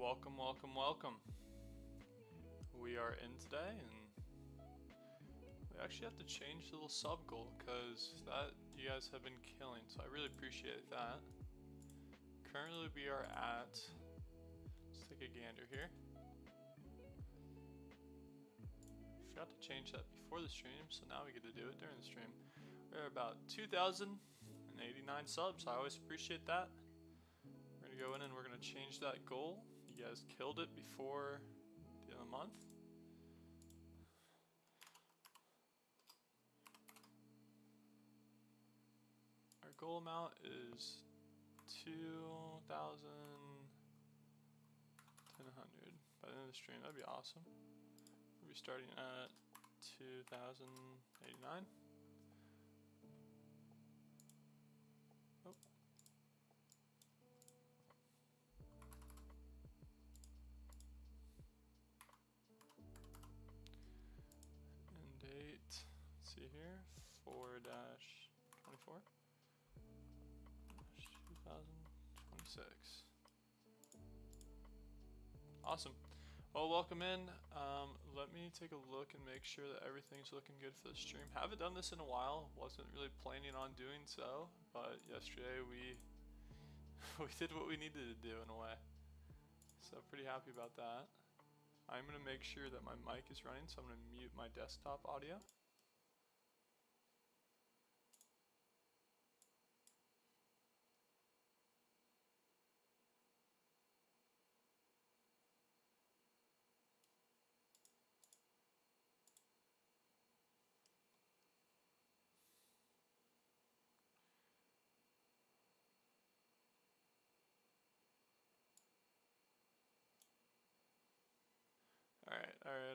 Welcome, welcome, welcome. We are in today, and we actually have to change the little sub goal because that you guys have been killing, so I really appreciate that. Currently we are at, let's take a gander here. Forgot to change that before the stream, so now we get to do it during the stream. We're about 2,089 subs, I always appreciate that. We're gonna go in and we're gonna change that goal. You guys killed it before the end of the month. Our goal amount is 2,100 by the end of the stream. That'd be awesome. We'll be starting at 2,089. Oh. And date, let's see here, 4-24. 2026. Awesome. Well, welcome in. Let me take a look and make sure that everything's looking good for the stream. Haven't done this in a while. Wasn't really planning on doing so, but yesterday we did what we needed to do in a way. So pretty happy about that. I'm gonna make sure that my mic is running, so I'm gonna mute my desktop audio.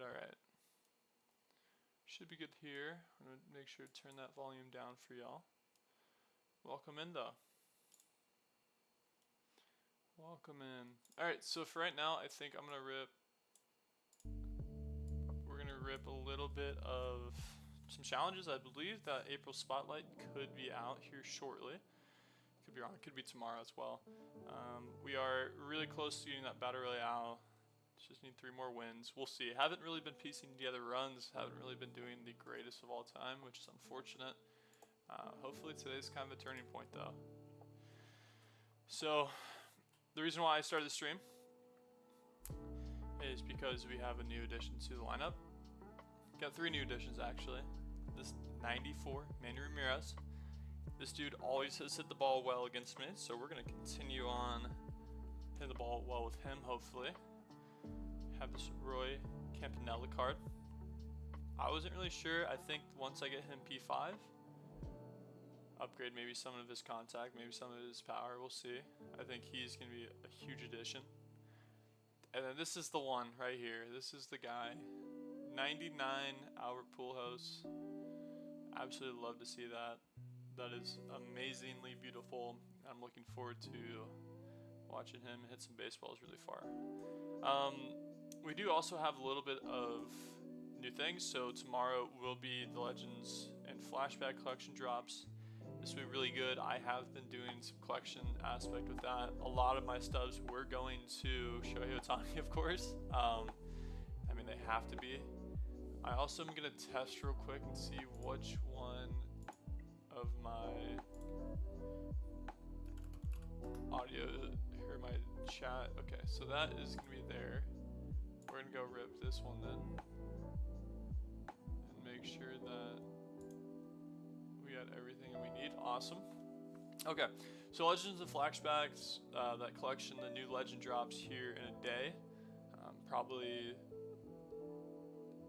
Alright. Should be good here. I'm going to make sure to turn that volume down for y'all. Welcome in though. Welcome in. Alright, so for right now, I think we're going to rip a little bit of some challenges. I believe that April Spotlight could be out here shortly. Could be wrong, it could be tomorrow as well. We are really close to getting that Battle Royale. Just need 3 more wins. We'll see. Haven't really been piecing together runs. Haven't really been doing the greatest of all time, which is unfortunate. Hopefully today's kind of a turning point though. So the reason why I started the stream is because we have a new addition to the lineup. Got 3 new additions actually. This 94, Manny Ramirez. This dude always has hit the ball well against me, so we're going to continue on hitting the ball well with him, hopefully. Have this Roy Campanella card. I wasn't really sure. I think once I get him P5, upgrade maybe some of his contact, maybe some of his power, we'll see. I think he's going to be a huge addition. And then this is the one right here. This is the guy. 99 Albert Pujols. Absolutely love to see that. That is amazingly beautiful. I'm looking forward to watching him hit some baseballs really far. We do also have a little bit of new things. So tomorrow will be the Legends and Flashback collection drops. This will be really good. I have been doing some collection aspect with that. A lot of my stubs were going to Shohei Ohtani, of course. I mean, they have to be. I also am going to test real quick and see which one of my audio, or my chat. Okay, so that is going to be there. We're going to go rip this one then. And make sure that we got everything we need. Awesome. Okay, so Legends and Flashbacks, that collection, the new Legend drops here in a day. Probably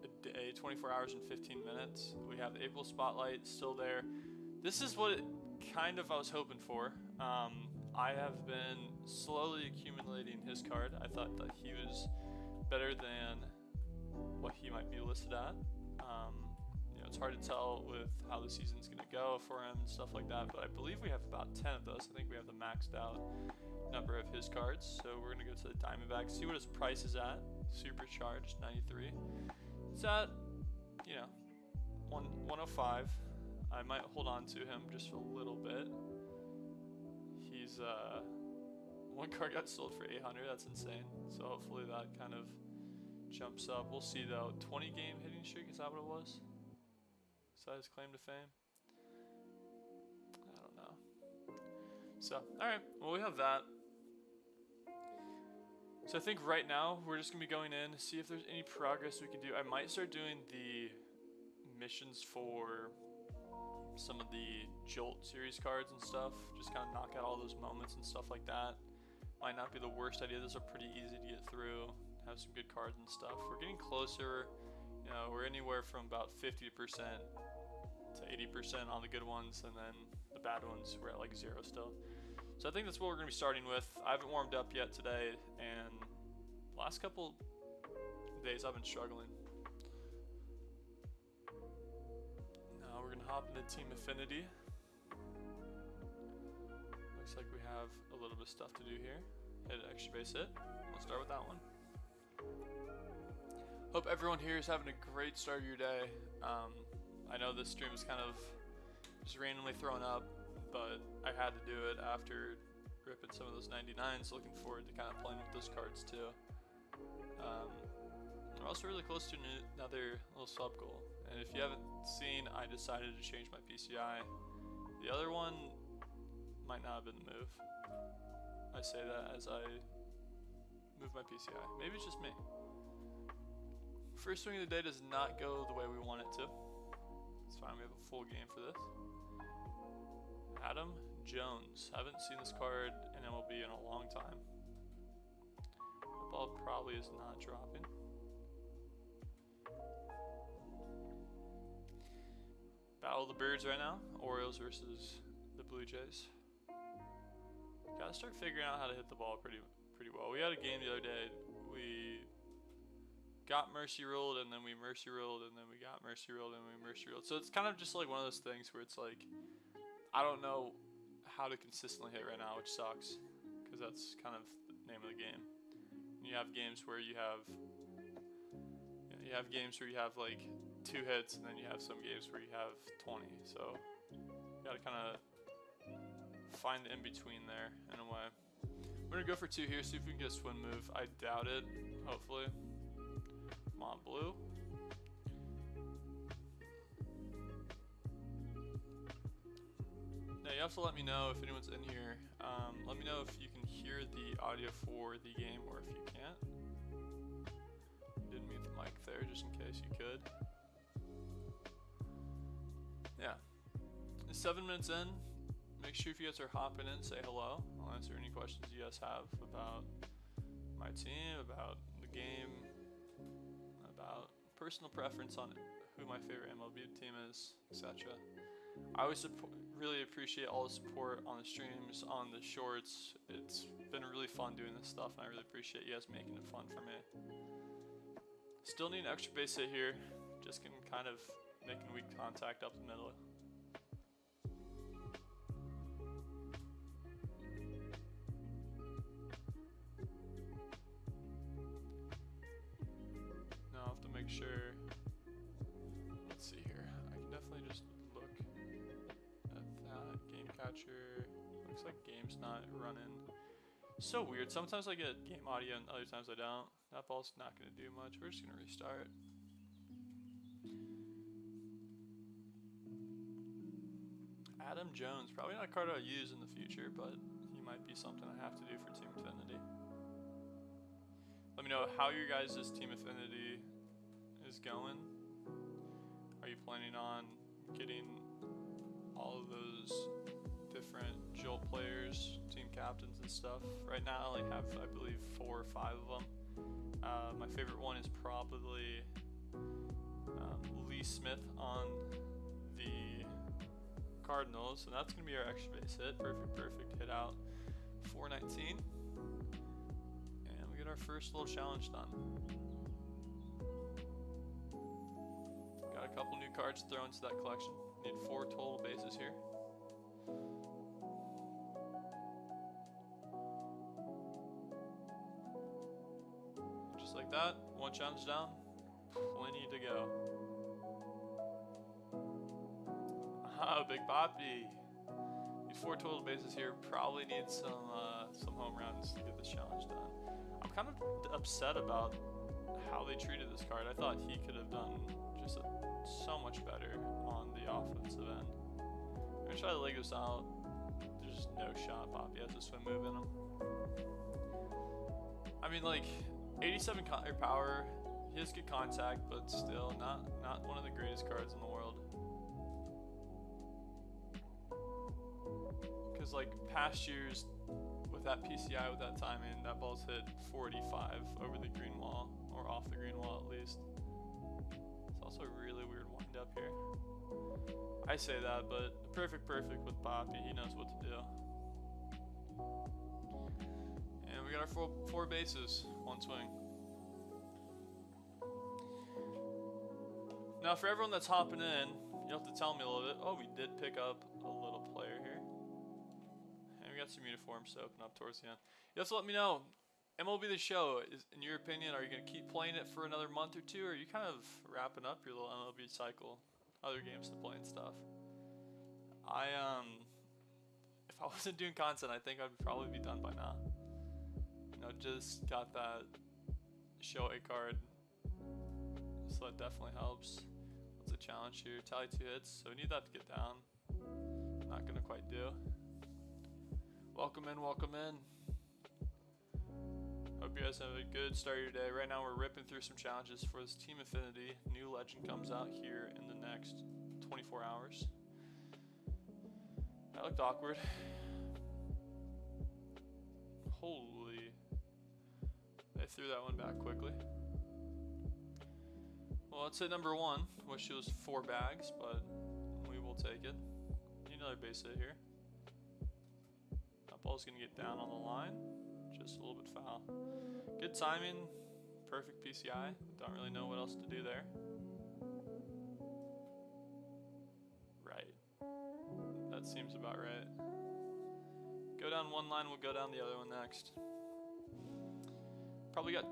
a day, 24 hours and 15 minutes. We have the April Spotlight still there. This is what I was hoping for. I have been slowly accumulating his card. I thought that he was better than what he might be listed at. You know, it's hard to tell with how the season's going to go for him and stuff like that, but I believe we have about 10 of those. I think we have the maxed out number of his cards. So we're going to go to the Diamondbacks, see what his price is at. Supercharged 93. It's at, you know, 105. I might hold on to him just a little bit. He's One card got sold for 800. That's insane. So hopefully that kind of jumps up. We'll see though. 20 game hitting streak, is that what it was? Is that his claim to fame? I don't know. So, alright, well we have that. So I think right now we're just going to be going in to see if there's any progress we can do. I might start doing the missions for some of the Jolt series cards and stuff. Just kind of knock out all those moments and stuff like that. Might not be the worst idea. Those are pretty easy to get through. Have some good cards and stuff. We're getting closer. You know, we're anywhere from about 50% to 80% on the good ones, and then the bad ones we're at like 0 still. So I think that's what we're going to be starting with. I haven't warmed up yet today, and last couple days I've been struggling. Now we're going to hop into Team Affinity. Looks like we have a little bit of stuff to do here. Hit an extra base hit. We'll start with that one. Hope everyone here is having a great start of your day. I know this stream is kind of just randomly thrown up, but I had to do it after ripping some of those 99s. Looking forward to kind of playing with those cards too. We're also really close to another little sub goal. And if you haven't seen, I decided to change my PCI. The other one might not have been the move. I say that as I move my PCI. Maybe it's just me. First swing of the day does not go the way we want it to. It's fine, we have a full game for this. Adam Jones. Haven't seen this card in MLB in a long time. The ball probably is not dropping. Battle of the Birds right now. Orioles versus the Blue Jays. Gotta start figuring out how to hit the ball pretty well. We had a game the other day. We got mercy ruled, and then we mercy ruled, and then we got mercy ruled, and we mercy ruled. So it's kind of just like one of those things where it's like, I don't know how to consistently hit right now, which sucks, because that's kind of the name of the game. And you have games where you have like 2 hits, and then you have some games where you have 20. So you gotta kind of find the in between there in a way. We're gonna go for 2 here, see if we can get a swim move. I doubt it. Hopefully. Come on, blue. Now you have to let me know if anyone's in here. Let me know if you can hear the audio for the game or if you can't. Didn't mute the mic there just in case you could. Yeah. It's 7 minutes in. Make sure if you guys are hopping in, say hello. I'll answer any questions you guys have about my team, about the game, about personal preference on who my favorite MLB team is, etc. I always really appreciate all the support on the streams, on the shorts. It's been really fun doing this stuff, and I really appreciate you guys making it fun for me. Still need an extra base hit here. Just can kind of making weak contact up the middle. Now I have to make sure. Let's see here. I can definitely just look at that. Game catcher. Looks like game's not running. So weird. Sometimes I get game audio and other times I don't. That ball's not going to do much. We're just going to restart. Adam Jones. Probably not a card I'll use in the future, but he might be something I have to do for Team Affinity. Let me know how your guys' Team Affinity is going. Are you planning on getting all of those different Jolt players, team captains and stuff? Right now I only have, I believe, 4 or 5 of them. My favorite one is probably Lee Smith on the Cardinals, and that's going to be our extra base hit. Perfect hit out. 419. And we get our first little challenge done. Got a couple new cards to throw into that collection. Need 4 total bases here. Just like that, 1 challenge down, plenty to go. Ah, Big Poppy. You 4 total bases here. Probably need some home runs to get this challenge done. I'm kind of upset about how they treated this card. I thought he could have done just so much better on the offensive end. I'm gonna try to leg this out. There's just no shot Poppy has a swim move in him. I mean, like, 87 power, he has good contact, but still not one of the greatest cards in the world. Because, like, past years, with that PCI, with that timing, that ball's hit 45 over the green wall, or off the green wall at least. It's also a really weird wind up here. I say that, but perfect with Poppy. He knows what to do. And we got our four bases, one swing. Now, for everyone that's hopping in, you have to tell me a little bit. Oh, we did pick up a little player here. And we got some uniforms to open up towards the end. You have to let me know, MLB The Show, in your opinion, are you going to keep playing it for another month or two? Or are you kind of wrapping up your little MLB cycle? Other games to play and stuff. If I wasn't doing content, I think I'd probably be done by now. You know, just got that show A card, so that definitely helps. What's the challenge here? Tally 2 hits, so we need that to get down. Not gonna quite do. Welcome in, welcome in. Hope you guys have a good start of your day. Right now we're ripping through some challenges for this Team Affinity. New legend comes out here in the next 24 hours. That looked awkward. Holy. They threw that one back quickly. Well, let's hit number 1. Wish it was 4 bags, but we will take it. Need another base hit here. That ball's gonna get down on the line. Just a little bit foul. Good timing, perfect PCI. Don't really know what else to do there. Right. That seems about right. Go down one line, we'll go down the other one next. Probably got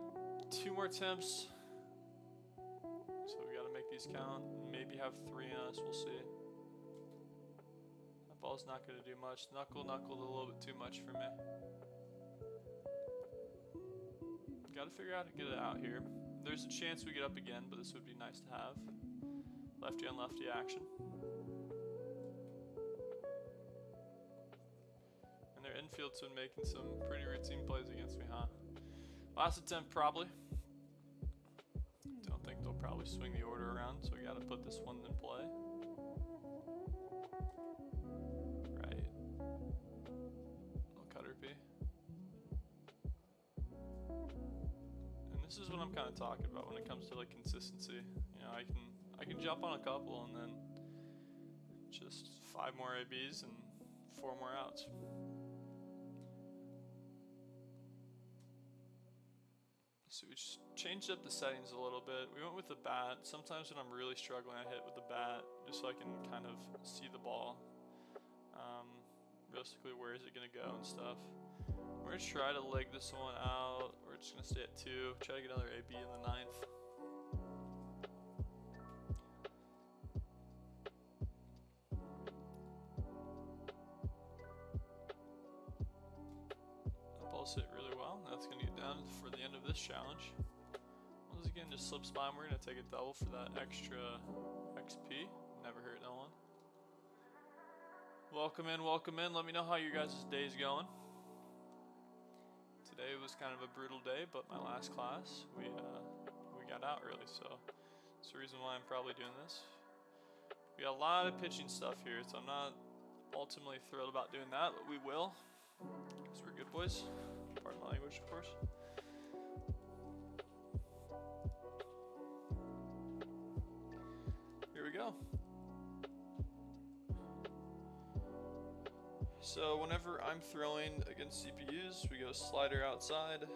2 more attempts. So we gotta make these count. Maybe have 3 in us, we'll see. That ball's not gonna do much. Knuckled a little bit too much for me. Got to figure out how to get it out here. There's a chance we get up again, but this would be nice to have. Lefty on lefty action. And their infield's been making some pretty routine plays against me, huh? Last attempt, probably. Don't think they'll probably swing the order around, so we got to put this one in play. Right. Little cutter P. This is what I'm kind of talking about when it comes to like consistency. You know, I can jump on a couple and then just 5 more ABs and 4 more outs. So we just changed up the settings a little bit. We went with the bat. Sometimes when I'm really struggling, I hit with the bat just so I can kind of see the ball. Realistically, where is it gonna go and stuff. We're gonna try to leg this one out. We're just gonna stay at 2. Try to get another AB in the 9th. That ball's hit really well. That's gonna get down for the end of this challenge. Once again, just slips by, and we're gonna take a double for that extra XP. Never hurt no one. Welcome in, welcome in. Let me know how your guys' day's going. Today was kind of a brutal day, but my last class, we got out early, so that's the reason why I'm probably doing this. We got a lot of pitching stuff here, so I'm not ultimately thrilled about doing that, but we will, because we're good boys. Pardon my language, of course. Here we go. So whenever I'm throwing against CPUs, we go slider outside,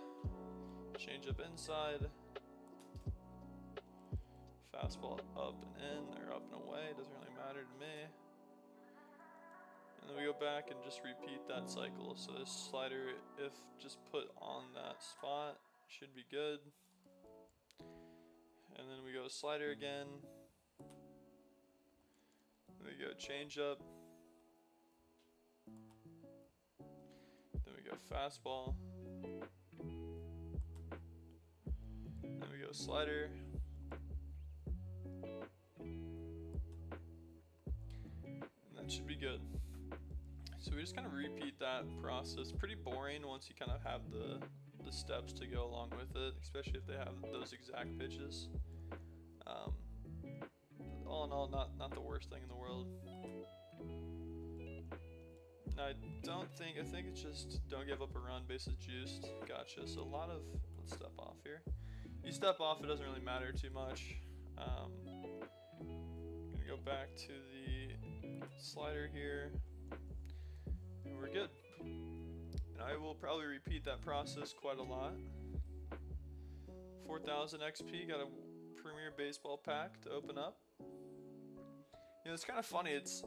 change up inside, fastball up and in, or up and away, doesn't really matter to me. And then we go back and just repeat that cycle. So this slider, if just put on that spot, should be good. And then we go slider again. We go change up. go fastball. Then we go slider. And that should be good. So we just kind of repeat that process. Pretty boring once you kind of have the steps to go along with it, especially if they have those exact pitches. All in all, not the worst thing in the world. I think it's just don't give up a run, bases juiced. Gotcha. So a lot of, let's step off here. You step off, it doesn't really matter too much. Gonna go back to the slider here, and we're good. And I will probably repeat that process quite a lot. 4,000 XP, got a Premier Baseball pack to open up. You know, it's kind of funny, it's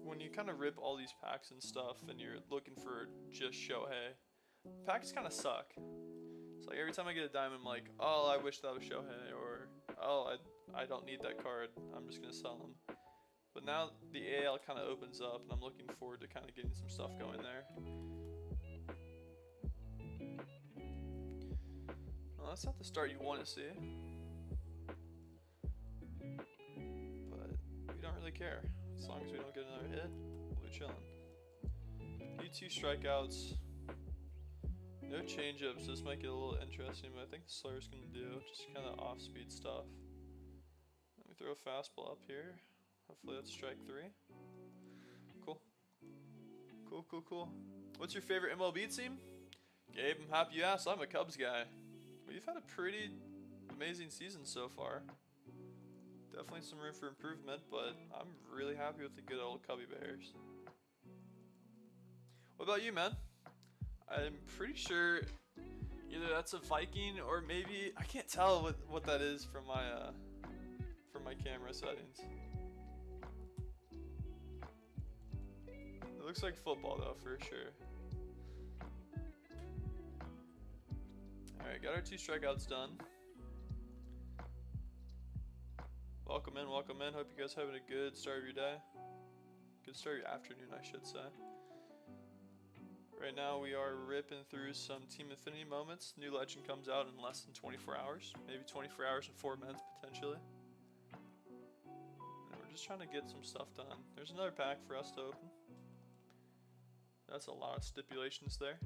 when you kind of rip all these packs and stuff and you're looking for just Shohei, packs kind of suck. It's like every time I get a diamond, I'm like, oh, I wish that was Shohei, or oh, I don't need that card, I'm just going to sell them. But now the AL kind of opens up and I'm looking forward to kind of getting some stuff going there. Well, that's not the start you want to see. But we don't really care. As long as we don't get another hit, we'll be chilling. You 2 strikeouts. No changeups. This might get a little interesting, but I think the slider's going to do just kind of off-speed stuff. Let me throw a fastball up here. Hopefully that's strike 3. Cool. Cool. What's your favorite MLB team? Gabe, I'm happy you asked. I'm a Cubs guy. We've had a pretty amazing season so far. Definitely some room for improvement, but I'm really happy with the good old Cubby Bears. What about you, man? I'm pretty sure either that's a Viking or maybe I can't tell what that is from my camera settings. It looks like football though, for sure. Alright, got our 2 strikeouts done. Welcome in. Hope you guys are having a good start of your day. Good start of your afternoon, I should say. Right now we are ripping through some Team Infinity moments. New Legend comes out in less than 24 hours. Maybe 24 hours and 4 minutes, potentially. And we're just trying to get some stuff done. There's another pack for us to open. That's a lot of stipulations there.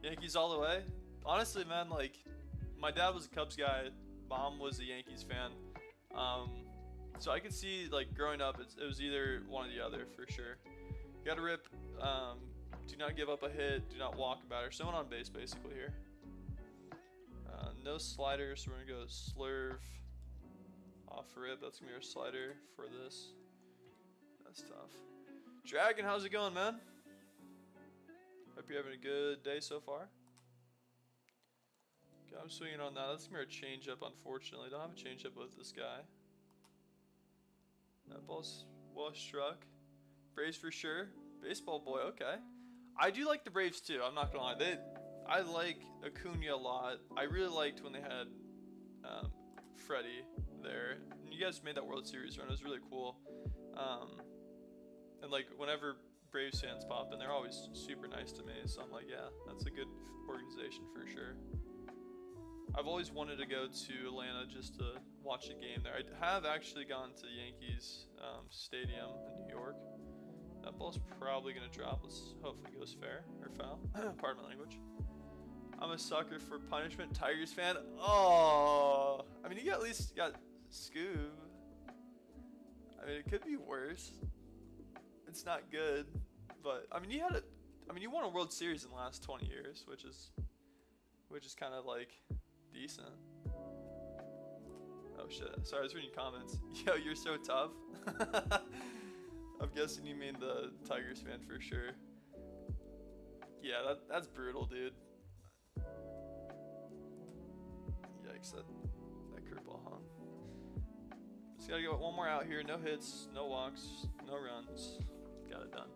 Yankees all the way. Honestly, man, like, my dad was a Cubs guy. Mom was a Yankees fan. So I could see, like, growing up, it was either one or the other for sure. You gotta rip. Do not give up a hit. Do not walk a batter. Someone on base, basically, here. No slider, so we're gonna go slurve off rip. That's gonna be our slider for this. That's tough. Dragon, how's it going, man? Hope you're having a good day so far. Okay, I'm swinging on that. That's gonna be our changeup, unfortunately. Don't have a changeup with this guy. That ball's well struck. Braves for sure. Baseball boy, okay. I do like the Braves too, I'm not gonna lie. I like Acuna a lot. I really liked when they had Freddie there. And you guys made that World Series run, it was really cool. And like whenever Braves fans pop in, they're always super nice to me. So I'm like, yeah, that's a good organization for sure. I've always wanted to go to Atlanta just to watch a game there. I have actually gone to Yankees Stadium in New York. That ball's probably going to drop. Let's hopefully it goes fair or foul. Pardon my language. I'm a sucker for punishment. Tigers fan. Oh, I mean, you at least got Scoob. I mean, it could be worse. It's not good, but I mean, you won a World Series in the last 20 years, which is kind of like decent. Oh shit! Sorry, I was reading comments. Yo, you're so tough. I'm guessing you mean the Tigers fan for sure. Yeah, that's brutal, dude. Yikes, that curveball hung. Just gotta get one more out here. No hits, no walks, no runs. Got it done.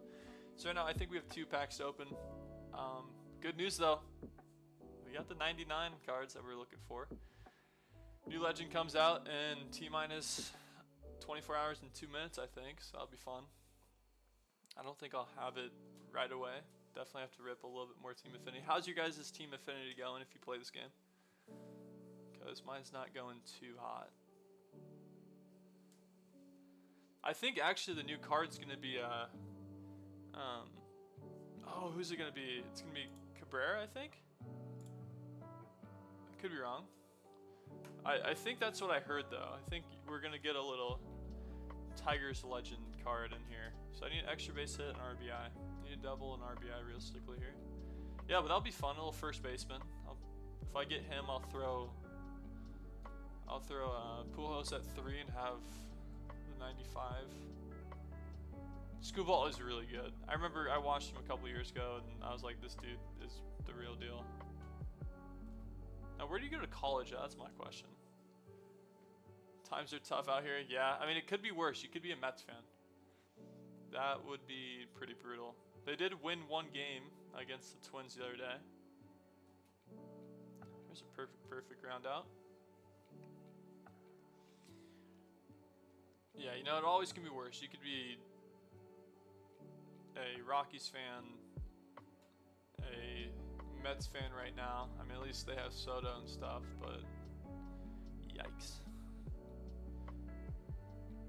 So right now I think we have 2 packs to open. Good news though. We got the 99 cards that we're looking for. New Legend comes out in T-minus 24 hours and 2 minutes, I think, so that'll be fun. I don't think I'll have it right away, Definitely have to rip a little bit more team affinity. How's your guys' team affinity going if you play this game? Because mine's not going too hot. I think actually the new card's going to be, oh, who's it going to be? It's going to be Cabrera, I think? I could be wrong. I think that's what I heard, though. I think we're going to get a little Tigers legend card in here. So I need an extra base hit and RBI. I need a double and RBI realistically here. Yeah, but that'll be fun. A little first baseman. If I get him, I'll throw Pujols at 3 and have the 95. Screwball is really good. I remember I watched him a couple years ago and I was like, this dude is the real deal. Now, where do you go to college? That's my question. Times are tough out here. Yeah, I mean, it could be worse. You could be a Mets fan. That would be pretty brutal. They did win one game against the Twins the other day. There's a perfect round out. Yeah, you know, it always can be worse. You could be a Rockies fan, a Mets fan right now. I mean, at least they have Soto and stuff, but yikes.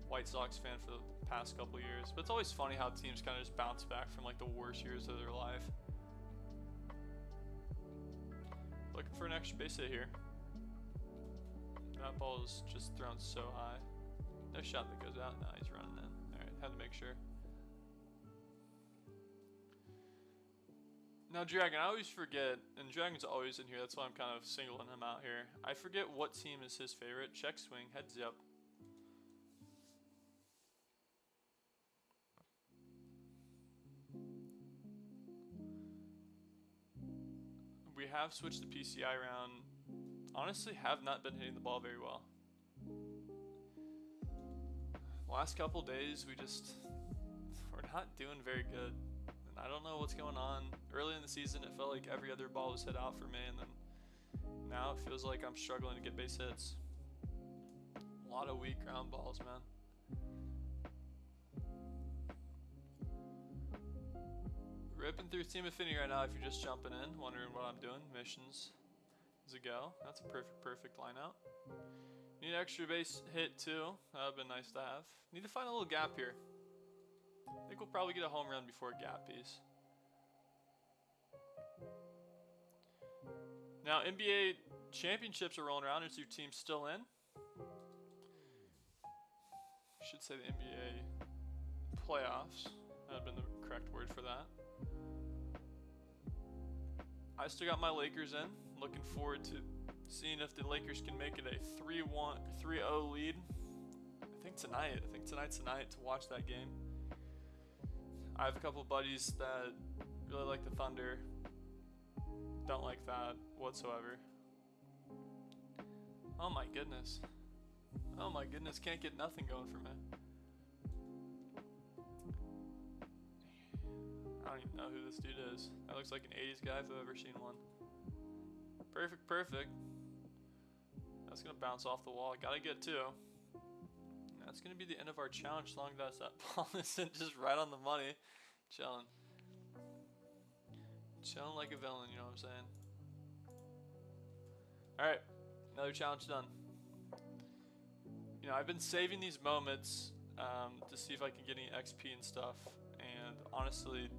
White Sox fan for the past couple years. But it's always funny how teams kind of just bounce back from like the worst years of their life. Looking for an extra base hit here. That ball is just thrown so high. No shot that goes out. Now he's running in. Alright, had to make sure. Now Dragon, I always forget, and Dragon's always in here, that's why I'm kind of singling him out here. I forget what team is his favorite. Check swing, heads up. We have switched the PCI around. Honestly, have not been hitting the ball very well. Last couple days, we're not doing very good. And I don't know what's going on. Early in the season, it felt like every other ball was hit out for me, and then now it feels like I'm struggling to get base hits. A lot of weak ground balls, man. Ripping through Team Affinity right now if you're just jumping in, wondering what I'm doing. Missions is a go. That's a perfect line out. Need an extra base hit too. That would have been nice to have. Need to find a little gap here. I think we'll probably get a home run before a gap piece. Now NBA championships are rolling around. Is your team still in? I should say the NBA playoffs. That would have been the correct word for that. I still got my Lakers in. Looking forward to seeing if the Lakers can make it a 3-0 lead. I think tonight's the night to watch that game. I have a couple of buddies that really like the Thunder. Don't like that whatsoever. Oh my goodness. Oh my goodness, can't get nothing going for me. I don't even know who this dude is. That looks like an 80s guy if I've ever seen one. Perfect. That's gonna bounce off the wall. Gotta get two. That's gonna be the end of our challenge. As long as that ball isn't just right on the money. Chilling like a villain. You know what I'm saying? All right, another challenge done. You know, I've been saving these moments to see if I can get any XP and stuff. And honestly,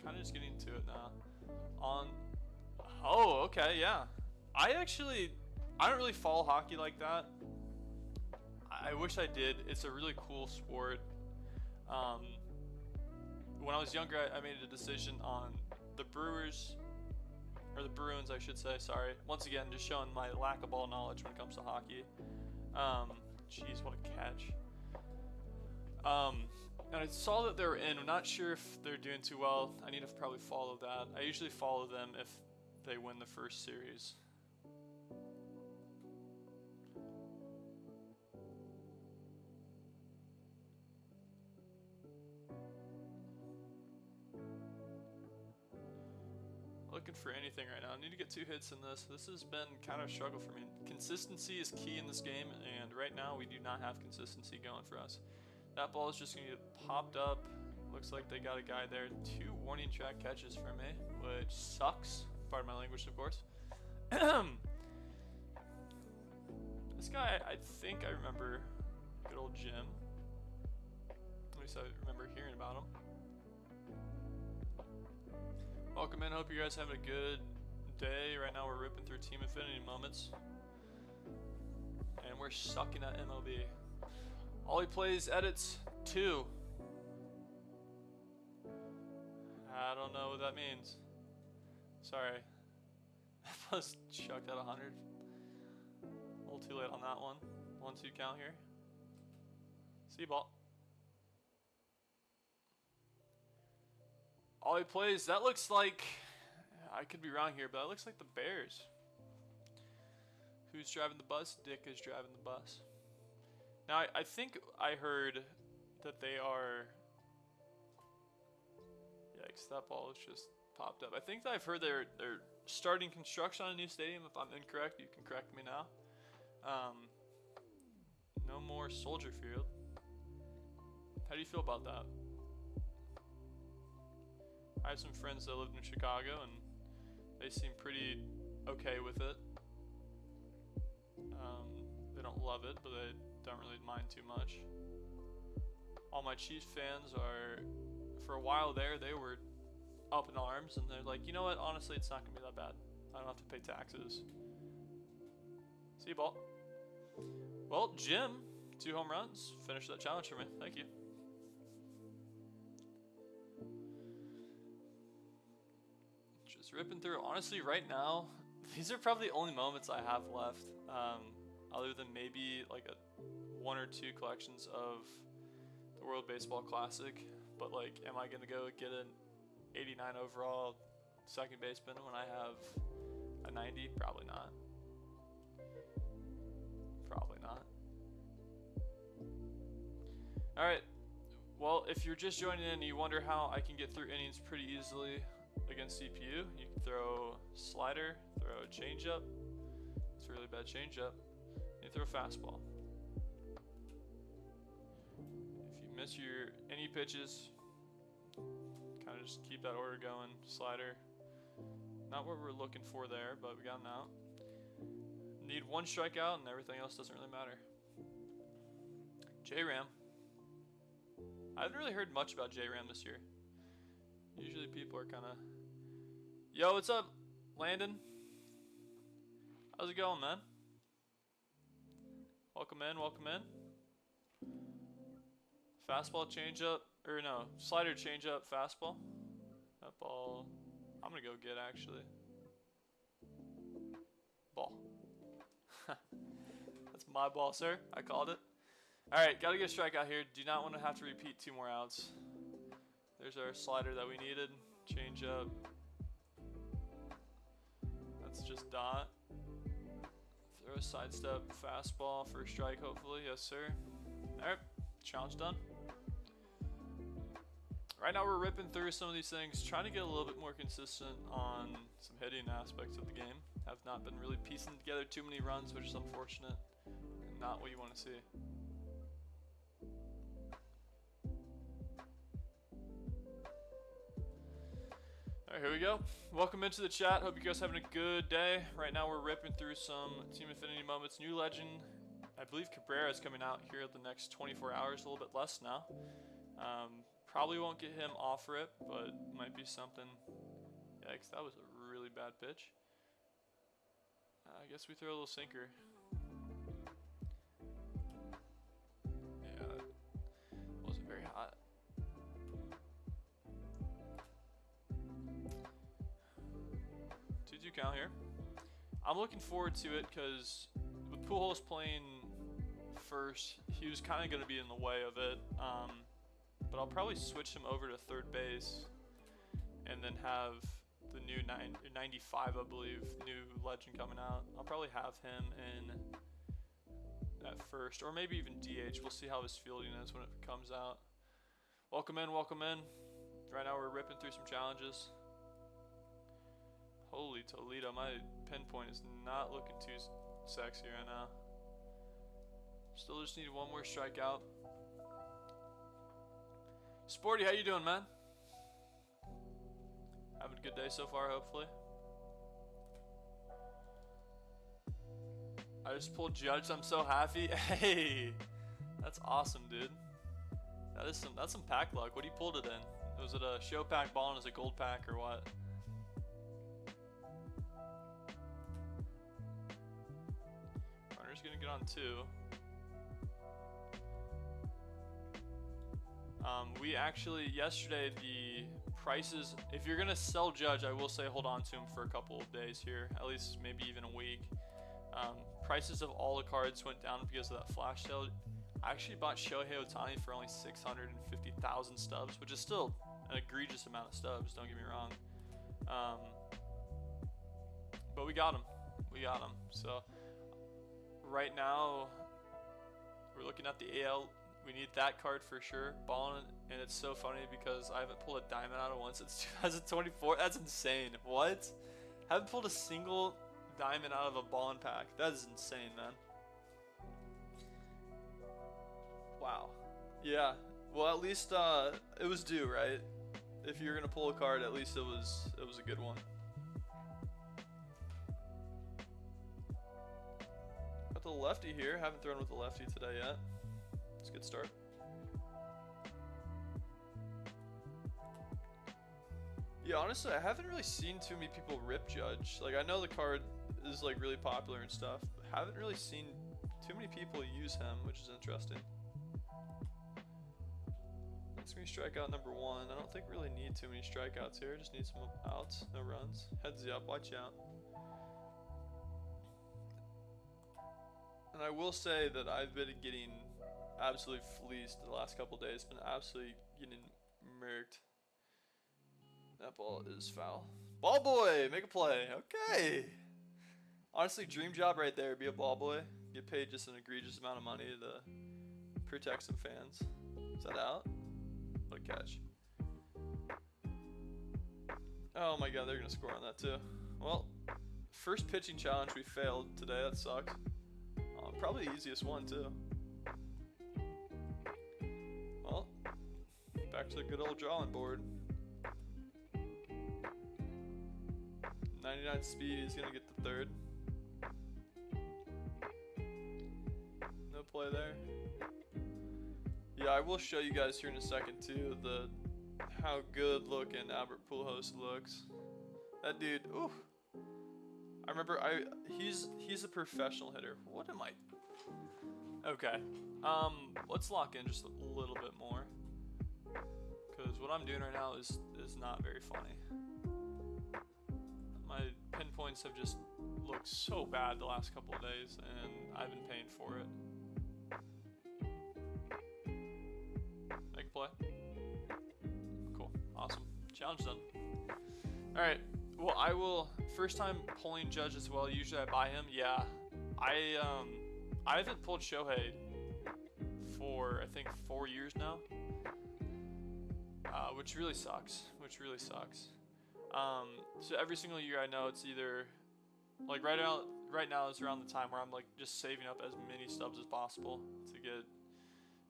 kind of just getting into it now. Oh, okay, yeah. I don't really follow hockey like that. I wish I did. It's a really cool sport. When I was younger, I made a decision on the Bruins, I should say, sorry. Once again, just showing my lack of ball knowledge when it comes to hockey. Jeez, what a catch. And I saw that they were in. I'm not sure if they're doing too well. I need to probably follow that. I usually follow them if they win the first series. Looking for anything right now. I need to get 2 hits in this. This has been kind of a struggle for me. Consistency is key in this game, and right now we do not have consistency going for us. That ball is just going to get popped up. Looks like they got a guy there. 2-1. warning track catches for me, which sucks. Pardon my language, of course. This guy, I think I remember. Good old Jim. At least I remember hearing about him. Welcome in. Hope you guys having a good day. Right now we're ripping through Team Infinity moments. And we're sucking at MLB. All he plays edits 2. I don't know what that means. Sorry. That was chucked at 100. A little too late on that one. 1-2 count here. See ball. All he plays, that looks like, I could be wrong here, but that looks like the Bears. Who's driving the bus? Dick is driving the bus. Now, I think I heard that they are... Yikes, that ball has just popped up. I think that I've heard they're starting construction on a new stadium. If I'm incorrect, you can correct me now. No more Soldier Field. How do you feel about that? I have some friends that lived in Chicago, and they seem pretty okay with it. They don't love it, but they don't really mind too much. All my Chiefs fans are, for a while there, they were up in arms, and they're like, you know what, honestly, it's not going to be that bad. I don't have to pay taxes. See you, ball. Well, Jim, 2 home runs. Finish that challenge for me. Thank you. Just ripping through. Honestly, right now, these are probably the only moments I have left, other than maybe like 1 or 2 collections of the World Baseball Classic. But like, am I gonna go get an 89 overall second baseman when I have a 90? Probably not. Probably not. All right. Well, if you're just joining in and you wonder how I can get through innings pretty easily against CPU, you can throw slider, throw a changeup. It's a really bad changeup. You throw a fastball. If you miss your any pitches, kind of just keep that order going. Slider, not what we're looking for there, but we got him out. Need 1 strikeout and everything else doesn't really matter. J-Ram. I haven't really heard much about J-Ram this year. Usually people are kind of... Yo, what's up, Landon? How's it going, man? Welcome in, welcome in. Fastball, changeup, or no, slider, changeup, fastball. That ball, I'm gonna go get actually. Ball. That's my ball, sir. I called it. All right, gotta get a strikeout here. Do not want to have to repeat 2 more outs. There's our slider that we needed. Changeup. That's just dot. Throw a sidestep fastball for a strike, hopefully. Yes, sir. All right, challenge done. Right now we're ripping through some of these things, trying to get a little bit more consistent on some hitting aspects of the game. Have not been really piecing together too many runs, which is unfortunate and not what you want to see. Alright, here we go. Welcome into the chat. Hope you guys are having a good day. Right now we're ripping through some Team Infinity moments. New legend, I believe Cabrera is coming out here the next 24 hours, a little bit less now. Probably won't get him off rip, but might be something. Yikes, that was a really bad pitch. I guess we throw a little sinker. Yeah, it wasn't very hot. Two count here. I'm looking forward to it because with Pujols playing first, he was kind of going to be in the way of it. But I'll probably switch him over to third base and then have the new 95, I believe, new legend coming out. I'll probably have him in at first, or maybe even DH. We'll see how his fielding is when it comes out. Welcome in, welcome in. Right now we're ripping through some challenges. Holy Toledo, my pinpoint is not looking too sexy right now. Still just need 1 more strikeout. Sporty, how you doing, man? Having a good day so far, hopefully. I just pulled Judge. I'm so happy. Hey, that's awesome, dude. That's some pack luck. What do you pulled it in? Was it a show pack ball and is it gold pack or what? Runner's gonna get on 2. We actually, yesterday, the prices, if you're going to sell Judge, I will say hold on to him for a couple of days here, at least maybe even a week. Prices of all the cards went down because of that flash sale. I actually bought Shohei Ohtani for only 650,000 stubs, which is still an egregious amount of stubs, don't get me wrong. But we got him. We got him. So right now, we're looking at the AL. We need that card for sure. Ballin, and it's so funny because I haven't pulled a diamond out of one since 2024. That's insane. What? Haven't pulled a single diamond out of a Ballin pack. That is insane, man. Wow. Yeah. Well, at least it was due, right? If you're gonna pull a card, at least it was a good one. Got the lefty here. Haven't thrown with the lefty today yet. It's a good start. Yeah, honestly, I haven't really seen too many people rip Judge. Like, I know the card is like really popular and stuff, but haven't really seen too many people use him, which is interesting. That's gonna be strikeout number 1. I don't think we really need too many strikeouts here. Just need some outs, no runs. Heads up, watch out. And I will say that I've been getting absolutely fleeced the last couple days. Been absolutely getting murked. That ball is foul. Ball boy, make a play. Okay. Honestly, dream job right there. Be a ball boy. Get paid just an egregious amount of money to protect some fans. Is that out? What a catch. Oh my god, they're going to score on that too. Well, first pitching challenge we failed today. That sucks. Probably the easiest one too. Well, back to the good old drawing board. 99 speed, he's going to get the 3rd. No play there. Yeah, I will show you guys here in a second too how good looking Albert Pujols looks. That dude, ooh. I remember he's a professional hitter. What am I? Okay. Let's lock in just a little bit more. Cause what I'm doing right now is not very funny. My pinpoints have just looked so bad the last couple of days, and I've been paying for it. Make a play. Cool. Awesome. Challenge done. Alright. Well, I will... First time pulling Judge as well. Usually I buy him. Yeah. I haven't pulled Shohei for, I think, 4 years now. Which really sucks. So every single year I know it's either... Like right now it's around the time where I'm like just saving up as many stubs as possible to get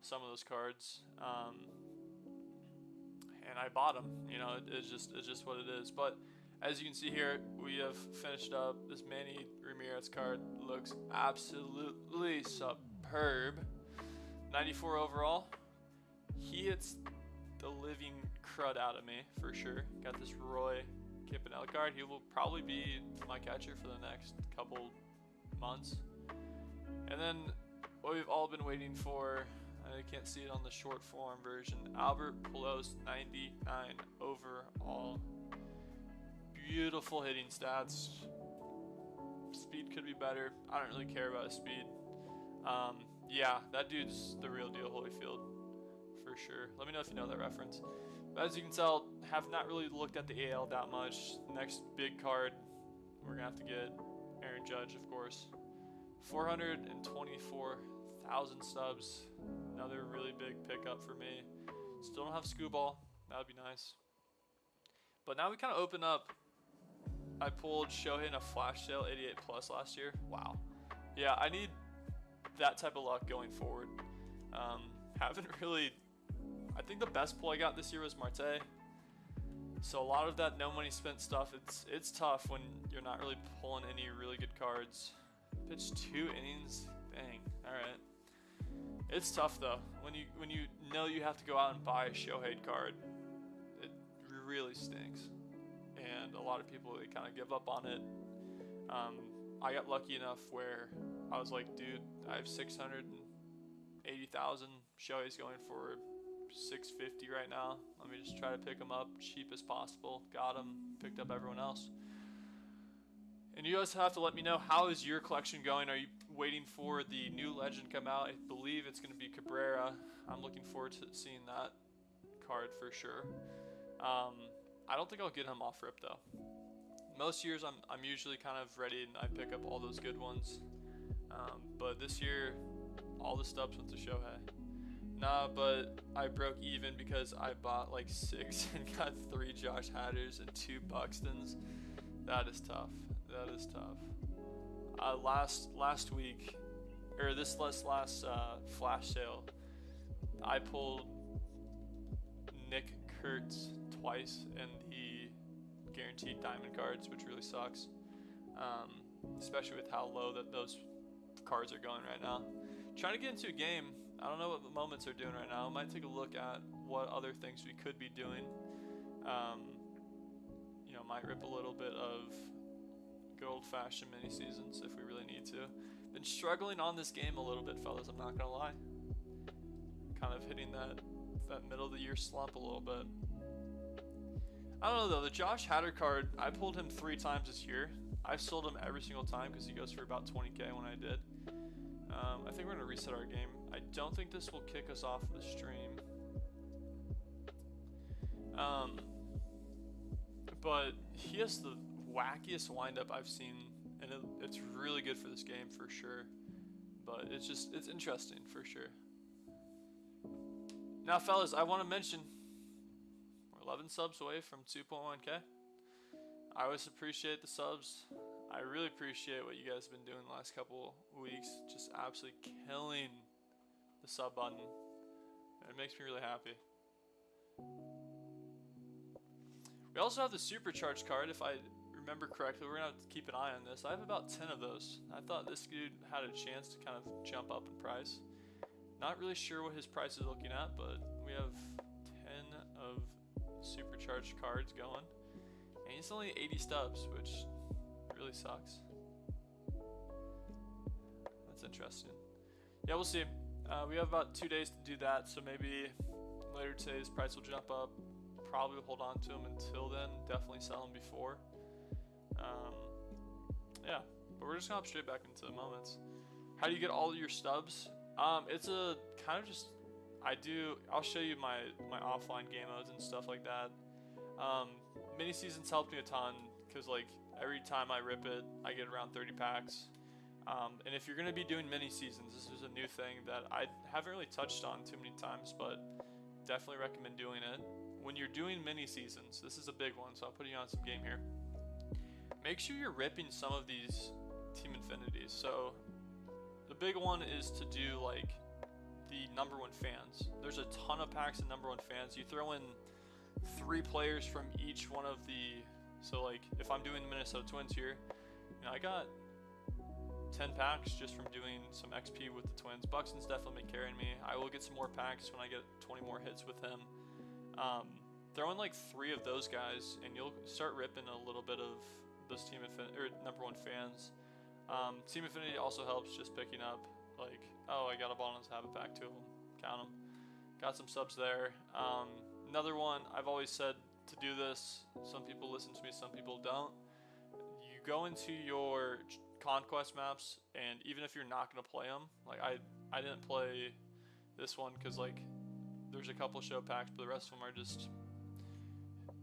some of those cards. And I bought them. You know, it's just what it is. But as you can see here, we have finished up. This Manny Ramirez card looks absolutely superb. 94 overall. He hits the living crud out of me for sure. Got this Roy Campanella card. He will probably be my catcher for the next couple months. And then what we've all been waiting for, I can't see it on the short form version, Albert Pujols 99 overall. Beautiful hitting stats. Speed could be better. I don't really care about his speed. Yeah, that dude's the real deal, Holyfield, for sure. Let me know if you know that reference. But as you can tell, have not really looked at the AL that much. Next big card, we're going to have to get Aaron Judge, of course. 424,000 subs. Another really big pickup for me. Still don't have Scooball. That would be nice. But now we kind of open up. I pulled Shohei in a flash sale 88 plus last year. Wow. Yeah, I need that type of luck going forward. Haven't really... I think the best pull I got this year was Marte. So a lot of that no money spent stuff, it's tough when you're not really pulling any really good cards. Pitch 2 innings, dang. All right. It's tough though when you know you have to go out and buy a Shohei card. It really stinks, and a lot of people, they kind of give up on it. I got lucky enough where I was like, dude, I have 680,000. Shohei's going for 650 right now. Let me just try to pick them up cheap as possible. Got them, picked up everyone else. And you guys have to let me know, how is your collection going? Are you waiting for the new legend come out? I believe it's going to be Cabrera. I'm looking forward to seeing that card for sure. I don't think I'll get him off rip though. Most years I'm usually kind of ready and I pick up all those good ones. But this year, all the stubs went to Shohei. Nah, but I broke even because I bought like 6 and got 3 Josh Hadders and 2 Buxtons. That is tough. That is tough. Last week, or this last flash sale, I pulled Nick Kurtz twice in the guaranteed diamond cards, which really sucks. Especially with how low that those cards are going right now. Trying to get into a game. I don't know what the moments are doing right now. I might take a look at what other things we could be doing. Might rip a little bit of good old-fashioned mini seasons if we really need to. Been struggling on this game a little bit, fellas. I'm not gonna lie. Kind of hitting that middle of the year slump a little bit. I don't know though. The Josh Hader card, I pulled him 3 times this year. I've sold him every single time because he goes for about 20K when I did. I think we're gonna reset our game. I don't think this will kick us off the stream. But he has the wackiest windup I've seen, and it's really good for this game for sure. But it's interesting for sure. Now, fellas, I want to mention we're 11 subs away from 2.1K. I always appreciate the subs. I really appreciate what you guys have been doing the last couple weeks. Just absolutely killing the sub button. It makes me really happy. We also have the supercharged card, if I remember correctly. We're going to have to keep an eye on this. I have about 10 of those. I thought this dude had a chance to kind of jump up in price. Not really sure what his price is looking at, but we have 10 of supercharged cards going. And he's only 80 stubs, which really sucks. That's interesting. Yeah, we'll see. We have about 2 days to do that, so maybe later today his price will jump up. Probably hold on to him until then. Definitely sell him before. Yeah, but we're just gonna hop straight back into the moments. How do you get all of your stubs? It's a kind of just I'll show you my offline game modes and stuff like that. Mini seasons helped me a ton because like every time I rip it, I get around 30 packs. And if you're gonna be doing mini seasons, this is a new thing that I haven't really touched on too many times, but definitely recommend doing it. When you're doing mini seasons, this is a big one, so I'll put you on some game here. Make sure you're ripping some of these Team Infinities. So the big one is to do like the number 1 fans. There's a ton of packs of number 1 fans. You throw in 3 players from each one of the, so like if I'm doing the Minnesota Twins here, I got 10 packs just from doing some XP with the Twins. Buxton's definitely been carrying me. I will get some more packs when I get 20 more hits with him. Throw in like 3 of those guys, and you'll start ripping a little bit of those Team Infinity or number 1 fans. Team Infinity also helps just picking up like, oh, I got a bonus, have a pack, 2 of them, count them. Got some subs there. Another one, I've always said to do this. Some people listen to me, some people don't. You go into your conquest maps, and even if you're not gonna play them, like I didn't play this one because like there's a couple show packs, but the rest of them are just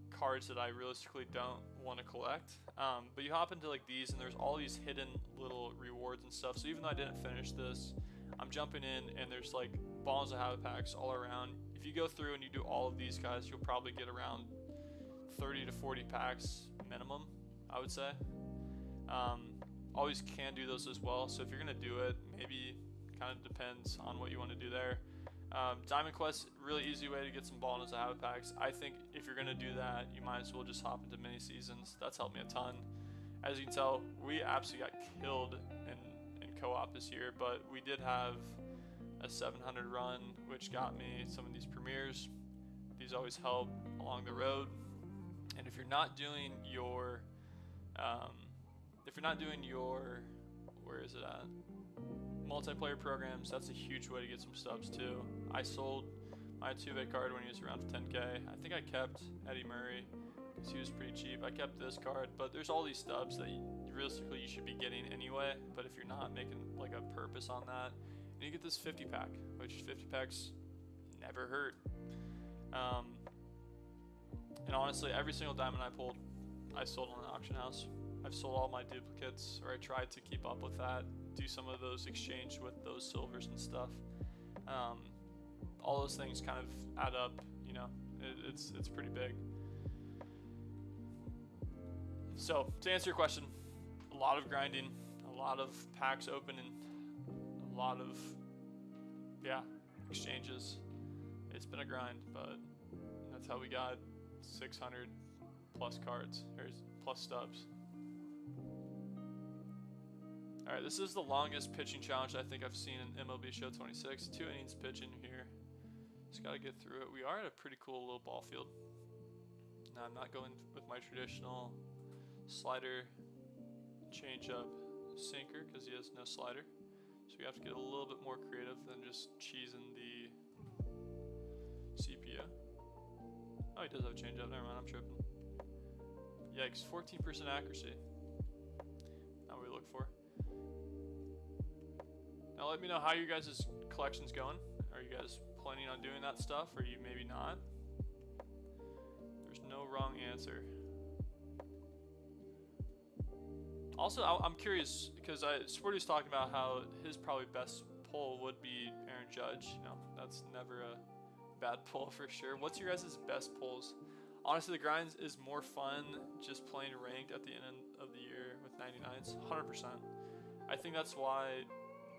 cards that I realistically don't want to collect. But you hop into like these, and there's all these hidden little rewards and stuff. So even though I didn't finish this, I'm jumping in, and there's like balls of habit packs all around. If you go through and you do all of these guys, you'll probably get around 30 to 40 packs minimum, I would say. Always can do those as well. So if you're gonna do it, maybe kind of depends on what you want to do there. Diamond Quest, really easy way to get some ball into the habit packs. I think if you're gonna do that, you might as well just hop into mini seasons. That's helped me a ton. As you can tell, we absolutely got killed in co-op this year, but we did have a 700 run, which got me some of these premieres. These always help along the road. And if you're not doing your, where is it at? Multiplayer programs, that's a huge way to get some stubs too. I sold my Altuve card when he was around 10K. I think I kept Eddie Murray because he was pretty cheap. I kept this card, but there's all these stubs that realistically you should be getting anyway. But if you're not making like a purpose on that, and you get this 50 pack, which 50 packs never hurt. And honestly, every single diamond I pulled, I sold on an auction house. I've sold all my duplicates, or I tried to keep up with that, do some of those exchange with those silvers and stuff. All those things kind of add up, you know, it's pretty big. So to answer your question, a lot of grinding, a lot of packs opening, a lot of, exchanges. It's been a grind, but that's how we got 600 plus cards, or plus stubs. All right, this is the longest pitching challenge I think I've seen in MLB Show 26. 2 innings pitching here. Just got to get through it. We are at a pretty cool little ball field. Now, I'm not going with my traditional slider, changeup, sinker because he has no slider. So we have to get a little bit more creative than just cheesing the CPU. Oh, he does have a changeup. Never mind, I'm tripping. Yikes, 14% accuracy. Not what we look for. Now let me know how your guys' collection's going. Are you guys planning on doing that stuff, or you maybe not? There's no wrong answer. Also, I'm curious because Sporty's talking about how his probably best pull would be Aaron Judge. You know, that's never a bad pull for sure. What's your guys' best pulls? Honestly, the grinds is more fun just playing ranked at the end of the year with 99s, 100%. I think that's why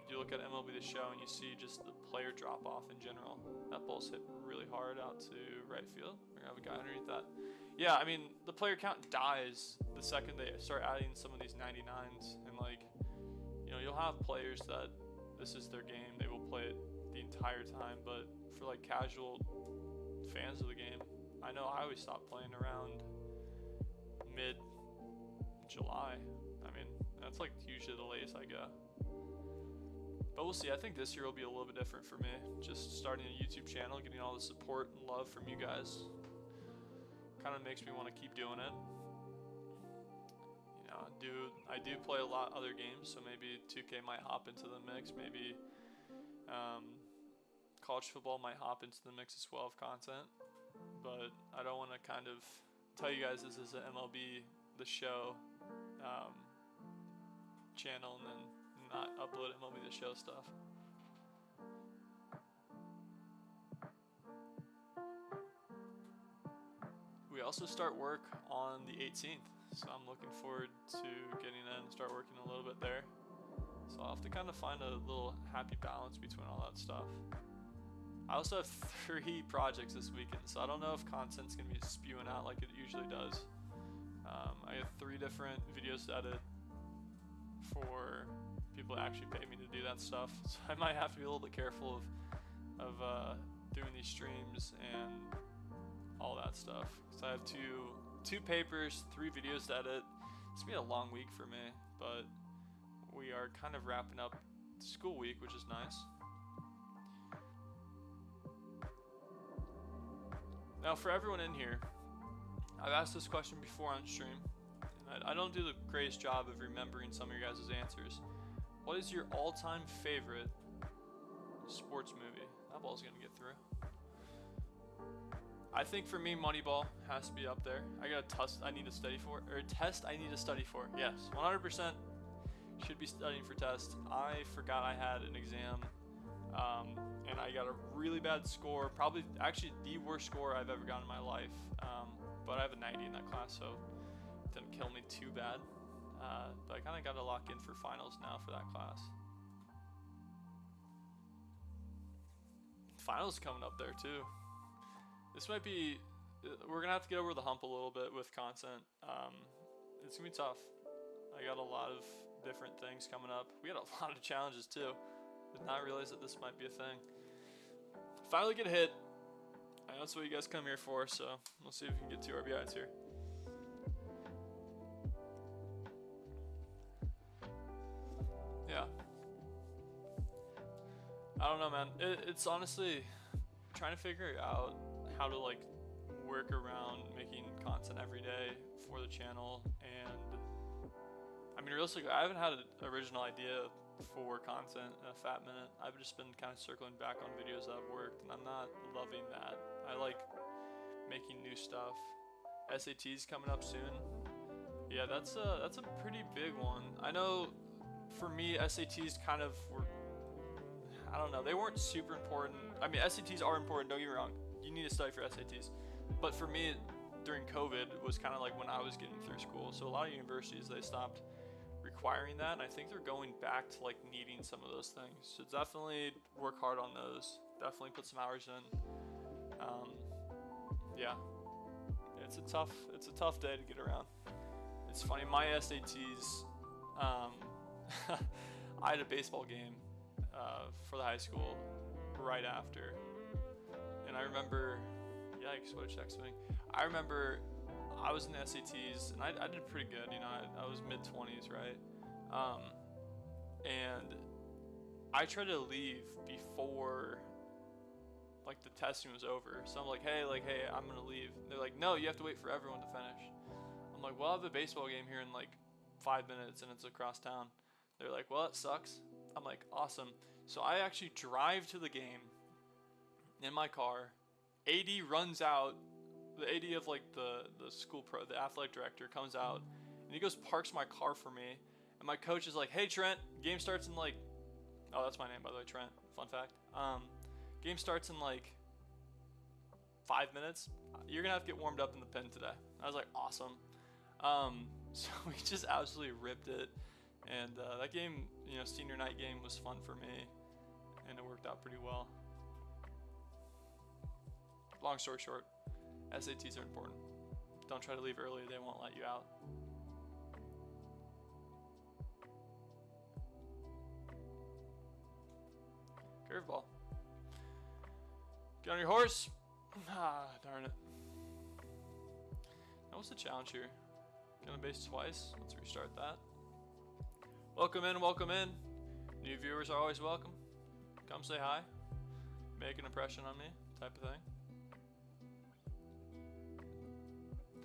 you look at MLB The Show and you see just the player drop off in general. That ball's hit really hard out to right field. We're gonna have a guy underneath that. Yeah, I mean, the player count dies the second they start adding some of these 99s. And like, you know, you'll have players that this is their game. They will play it the entire time. But for like casual fans of the game, I know I always stop playing around mid-July. I mean, that's like usually the latest I go. But we'll see. I think this year will be a little bit different for me. Just starting a YouTube channel, getting all the support and love from you guys. Kind of makes me want to keep doing it. You know, I do play a lot other games, so maybe 2K might hop into the mix. Maybe college football might hop into the mix as well of content. But I don't want to kind of tell you guys this is an MLB The Show channel and then not upload MLB The Show stuff. We also start work on the 18th, so I'm looking forward to getting in and start working a little bit there. So I'll have to kind of find a little happy balance between all that stuff. I also have 3 projects this weekend, so I don't know if content's going to be spewing out like it usually does. I have 3 different videos to edit for people that actually pay me to do that stuff, so I might have to be a little bit careful of doing these streams and all that stuff. So I have two papers, 3 videos to edit. It's gonna be a long week for me, but we are kind of wrapping up school week, which is nice. Now for everyone in here, I've asked this question before on stream, and I don't do the greatest job of remembering some of your guys' answers. What is your all-time favorite sports movie? That ball's gonna get through. I think for me, Moneyball has to be up there. I got a test I need to study for, or a test I need to study for. Yes, 100% should be studying for test. I forgot I had an exam, and I got a really bad score. Probably, actually, the worst score I've ever gotten in my life. But I have a 90 in that class, so it didn't kill me too bad. But I kind of got to lock in for finals now for that class. finals coming up there too. This might be, we're gonna have to get over the hump a little bit with content. It's gonna be tough. I got a lot of different things coming up. We got a lot of challenges too. Did not realize that this might be a thing. Finally get a hit. I know that's what you guys come here for, so we'll see if we can get 2 RBIs here. Yeah. I don't know, man. It's honestly trying to figure out how to like work around making content every day for the channel. And I mean, realistically, I haven't had an original idea for content in a fat minute. I've just been kind of circling back on videos that have worked, and I'm not loving that. I like making new stuff. SATs coming up soon. Yeah, that's a pretty big one. I know for me, SATs kind of were, I don't know, they weren't super important. I mean, SATs are important, don't get me wrong. You need to study for SATs. But for me, during COVID, was kind of like when I was getting through school. So a lot of universities, they stopped requiring that, and I think they're going back to like needing some of those things. So definitely work hard on those. Definitely put some hours in. Yeah, it's a tough day to get around. It's funny, my SATs, I had a baseball game for the high school right after, and I remember, yikes, what a check swing. I remember I was in the SATs, and I did pretty good, you know, I was mid-20s, right? And I tried to leave before like the testing was over. So I'm like, hey, I'm gonna leave. And they're like, no, you have to wait for everyone to finish. I'm like, well, I have a baseball game here in like 5 minutes, and it's across town. They're like, well, that sucks. I'm like, awesome. So I actually drive to the game in my car. AD runs out. The AD of like the school the athletic director comes out, and he goes parks my car for me. And my coach is like, hey, Trent, game starts in like, oh, that's my name, by the way, Trent. Fun fact. Game starts in like 5 minutes. You're gonna have to get warmed up in the pen today. I was like, awesome. So we just absolutely ripped it, and that game, you know, senior night game was fun for me, and it worked out pretty well. Long story short, SATs are important. Don't try to leave early; they won't let you out. Curveball. Get on your horse. Ah, darn it. Now what's the challenge here? Get on base twice. Let's restart that. Welcome in, welcome in. New viewers are always welcome. Come say hi. Make an impression on me, type of thing.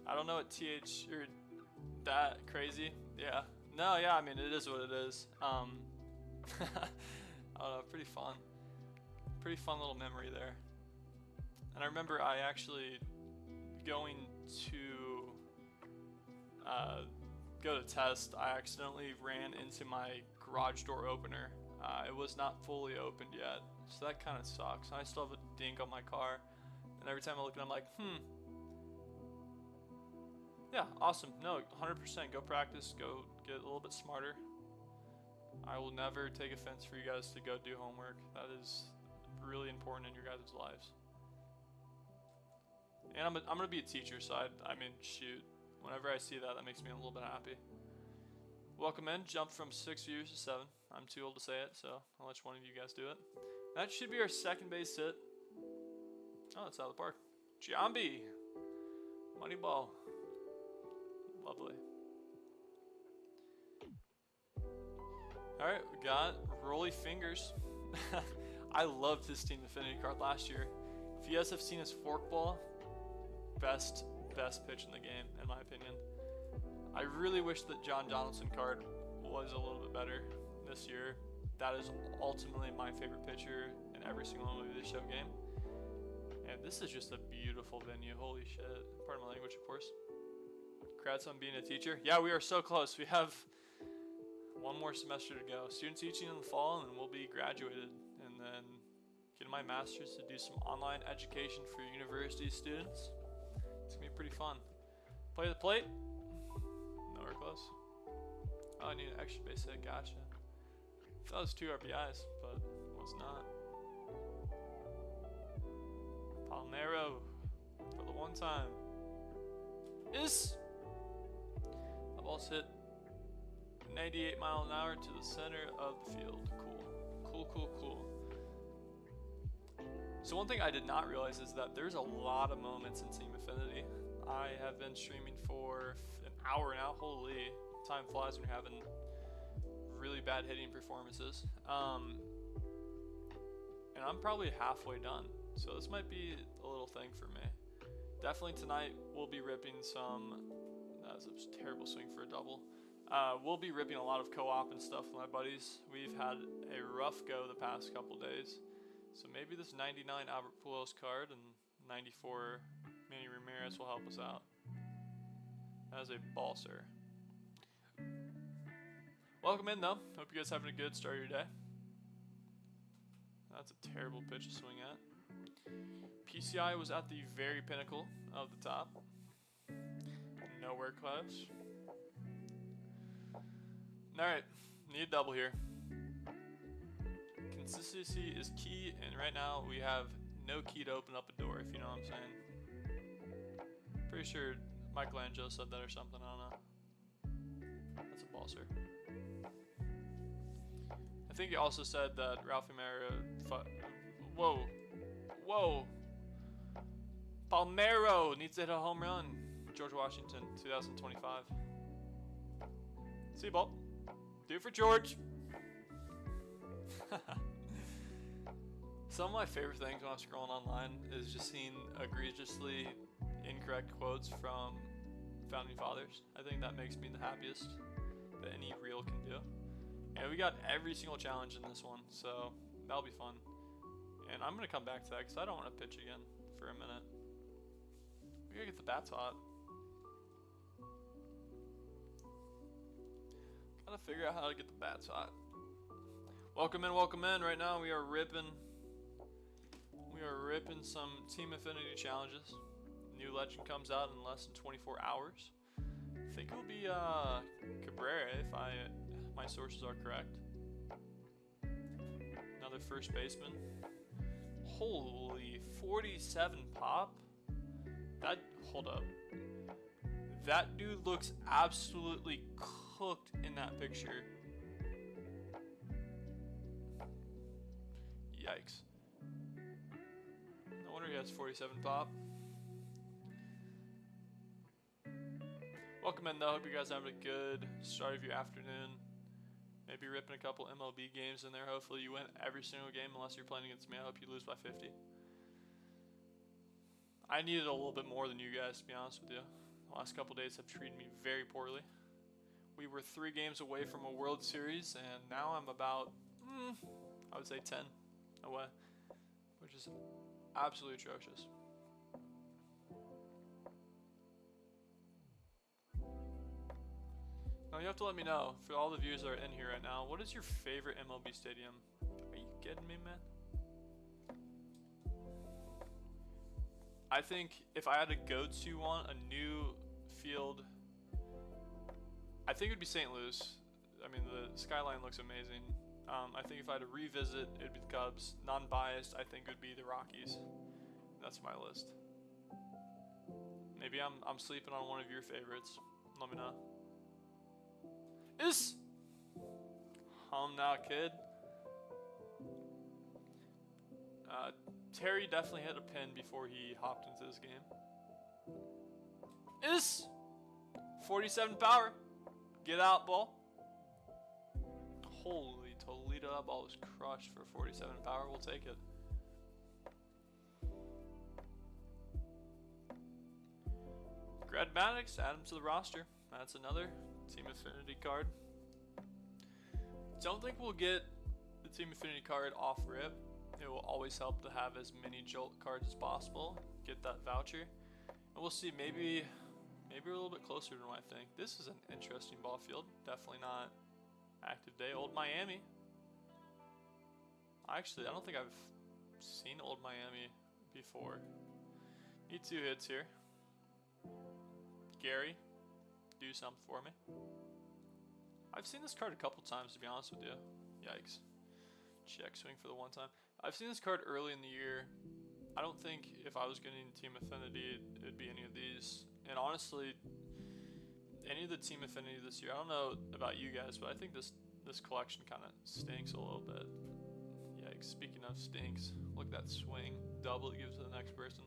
I don't know what TH or that crazy. Yeah. No, yeah, I mean it is what it is. I don't know, pretty fun. Pretty fun little memory there. And I remember I actually going to go to test, I accidentally ran into my garage door opener. It was not fully opened yet, so that kind of sucks. I still have a dink on my car, and every time I look at it, I'm like, yeah, awesome. No, 100%, go practice, go get a little bit smarter. I will never take offense for you guys to go do homework. That is really important in your guys' lives. And I'm going to be a teacher, so I mean, shoot. Whenever I see that, that makes me a little bit happy. Welcome in. Jumped from 6 years to 7. I'm too old to say it, so I'll let one of you guys do it. That should be our second base hit. Oh, it's out of the park. Giambi. Money ball. Lovely. Alright, we got Rolly Fingers. I loved his Team Affinity card last year. If you guys have seen his forkball, best pitch in the game, in my opinion. I really wish that John Donaldson card was a little bit better this year. That is ultimately my favorite pitcher in every single MLB The Show game. And this is just a beautiful venue. Holy shit. Pardon my language, of course. Congrats on being a teacher. Yeah, we are so close. We have one more semester to go. Student teaching in the fall, and then we'll be graduated. And then getting my master's to do some online education for university students. It's going to be pretty fun. Play the plate. Nowhere close. Oh, I need an extra base hit. Gotcha. That was 2 RBIs, but it was not. Palmero for the one time. Is the ball's hit 98 miles an hour to the center of the field. Cool. So one thing I did not realize is that there's a lot of moments in Team Affinity. I have been streaming for an hour now. Holy, time flies when you're having really bad hitting performances. And I'm probably halfway done. So this might be a little thing for me. Definitely tonight we'll be ripping some. That was a terrible swing for a double. We'll be ripping a lot of co-op and stuff with my buddies. We've had a rough go the past couple days. So maybe this 99 Albert Pujols card and 94 Manny Ramirez will help us out. That is a ball, sir. Welcome in, though. Hope you guys having a good start of your day. That's a terrible pitch to swing at. PCI was at the very pinnacle of the top. Nowhere close. Alright, need a double here. Consistency is key, and right now we have no key to open up a door, if you know what I'm saying. Pretty sure Michelangelo said that or something, I don't know. That's a ball, sir. I think he also said that Ralphie Mera... Whoa! Palmero needs to hit a home run. George Washington, 2025. See you, ball. Do it for George. Some of my favorite things when I'm scrolling online is just seeing egregiously incorrect quotes from founding fathers. I think that makes me the happiest that any reel can do. And we got every single challenge in this one, so that'll be fun. And I'm going to come back to that because I don't want to pitch again for a minute. We got to get the bats hot. Gotta figure out how to get the bats hot. Welcome in. Right now we are ripping some Team Affinity challenges. New legend comes out in less than 24 hours. I think it will be Cabrera if my sources are correct. Another first baseman. Holy, 47 pop. Hold up. That dude looks absolutely cooked in that picture. Yikes. No wonder he has 47 pop. Welcome in though. Hope you guys are having a good start of your afternoon. Maybe ripping a couple MLB games in there. Hopefully you win every single game unless you're playing against me. I hope you lose by 50. I needed a little bit more than you guys, to be honest with you. The last couple days have treated me very poorly. We were 3 games away from a World Series, and now I'm about, I would say 10 away, which is absolutely atrocious. Now you have to let me know, for all the viewers that are in here right now, what is your favorite MLB stadium? Are you kidding me, man? I think if I had to go to one, a new field, I think it would be St. Louis. I mean, the skyline looks amazing. I think if I had to revisit, it would be the Cubs. Non-biased, I think it would be the Rockies. That's my list. Maybe I'm sleeping on one of your favorites. Let me know. Home now, kid. Terry definitely hit a pin before he hopped into this game. 47 power. Get out, ball. Holy Toledo, that ball was crushed for 47 power. We'll take it. Grad Maddox, add him to the roster. That's another Team Affinity card. Don't think we'll get the Team Affinity card off rip. It will always help to have as many Jolt cards as possible. Get that voucher. And we'll see, maybe we're a little bit closer than what I think. This is an interesting ball field. Definitely not active day. Old Miami. Actually, I don't think I've seen Old Miami before. Need 2 hits here. Gary, do something for me. I've seen this card a couple times, to be honest with you. Yikes. Check swing for the one time. I've seen this card early in the year. I don't think if I was getting Team Affinity, it'd be any of these. And honestly, any of the Team Affinity this year, I don't know about you guys, but I think this collection kind of stinks a little bit. Yikes, speaking of stinks, look at that swing. Double it gives to the next person.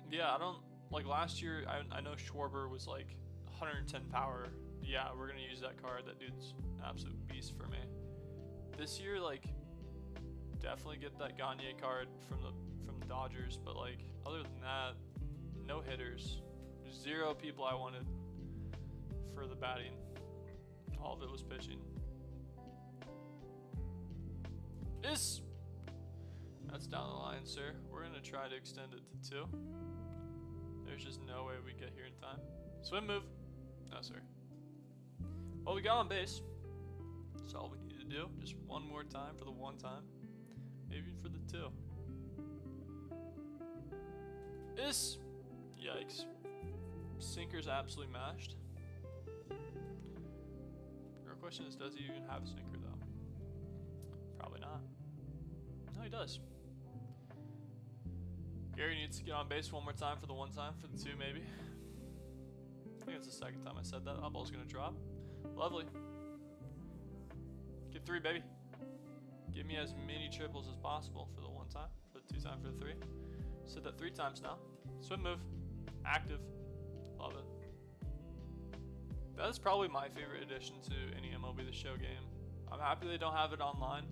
Yeah, I don't, like last year, I know Schwarber was like 110 power. Yeah, we're going to use that card. That dude's an absolute beast for me. This year, like, definitely get that Gagne card from the Dodgers, but like other than that, no hitters. 0 people I wanted for the batting. All of it was pitching. That's down the line, sir. We're gonna try to extend it to 2. There's just no way we get here in time. Swim move. No, sir. Well, we got on base. That's all we need to do. Just one more time for the 1 time. Maybe for the 2. Yikes. Sinker's absolutely mashed. The real question is, does he even have a sinker though? Probably not. No, he does. Gary needs to get on base one more time for the 1 time, for the 2 maybe. I think it's the 2nd time I said that. That ball's gonna drop. Lovely. Get 3, baby. Give me as many triples as possible for the 1 time, for the 2 time, for the 3. Said that 3 times now. Swim move. Active. Love it. That is probably my favorite addition to any MLB The Show game. I'm happy they don't have it online.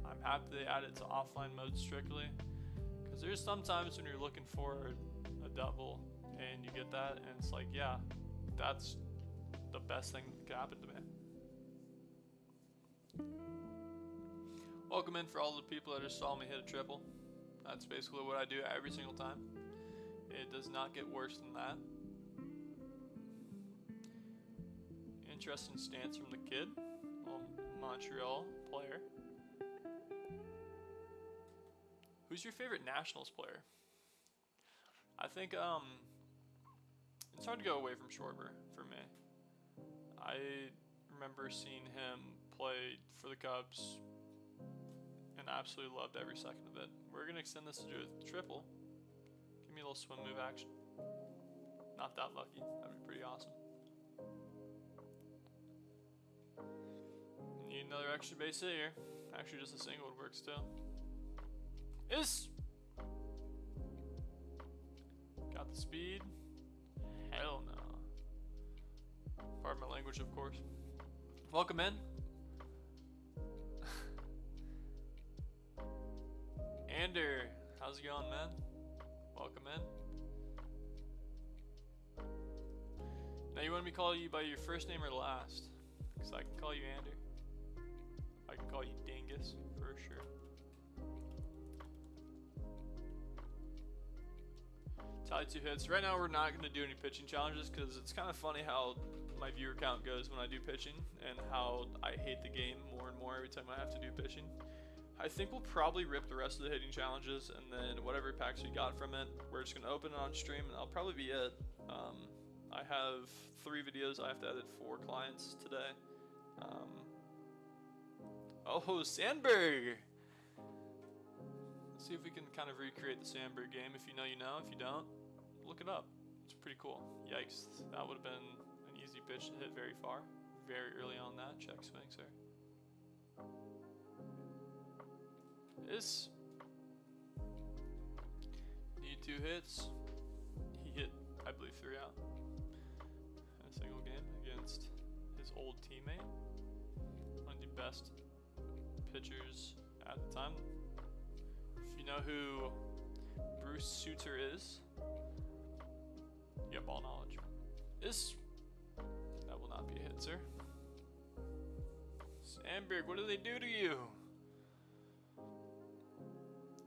I'm happy they add it to offline mode strictly. Because there's sometimes when you're looking for a double and you get that, and it's like, yeah, that's the best thing that could happen to me. Welcome in for all the people that just saw me hit a triple. That's basically what I do every single time. It does not get worse than that. Interesting stance from the kid. Little Montreal player. Who's your favorite Nationals player? I think it's hard to go away from Schwarber for me. I remember seeing him play for the Cubs and absolutely loved every second of it. We're gonna extend this to a triple. Give me a little swim move action. Not that lucky. That'd be pretty awesome. Need another extra base hit here. Actually, just a single would work still. Got the speed. Hell no. Pardon my language, of course. Welcome in. Ander, how's it going, man? Welcome in. Now you want me to call you by your first name or last? Because I can call you Ander. I can call you Dingus, for sure. Tally 2 hits. Right now we're not going to do any pitching challenges because it's kind of funny how my viewer count goes when I do pitching and how I hate the game more and more every time I have to do pitching. I think we'll probably rip the rest of the hitting challenges, and then whatever packs we got from it, we're just going to open it on stream, and that'll probably be it. I have 3 videos I have to edit for clients today. Oh, Sandberg! Let's see if we can kind of recreate the Sandberg game. If you know, you know. If you don't, look it up. It's pretty cool. Yikes. That would have been an easy pitch to hit very far. Very early on that. Check swing, sir. This. Need 2 hits. He hit, I believe, 3 out in a single game against his old teammate. One of the best pitchers at the time. If you know who Bruce Sutter is, you have ball knowledge. That will not be a hit, sir. Sandberg, what do they do to you?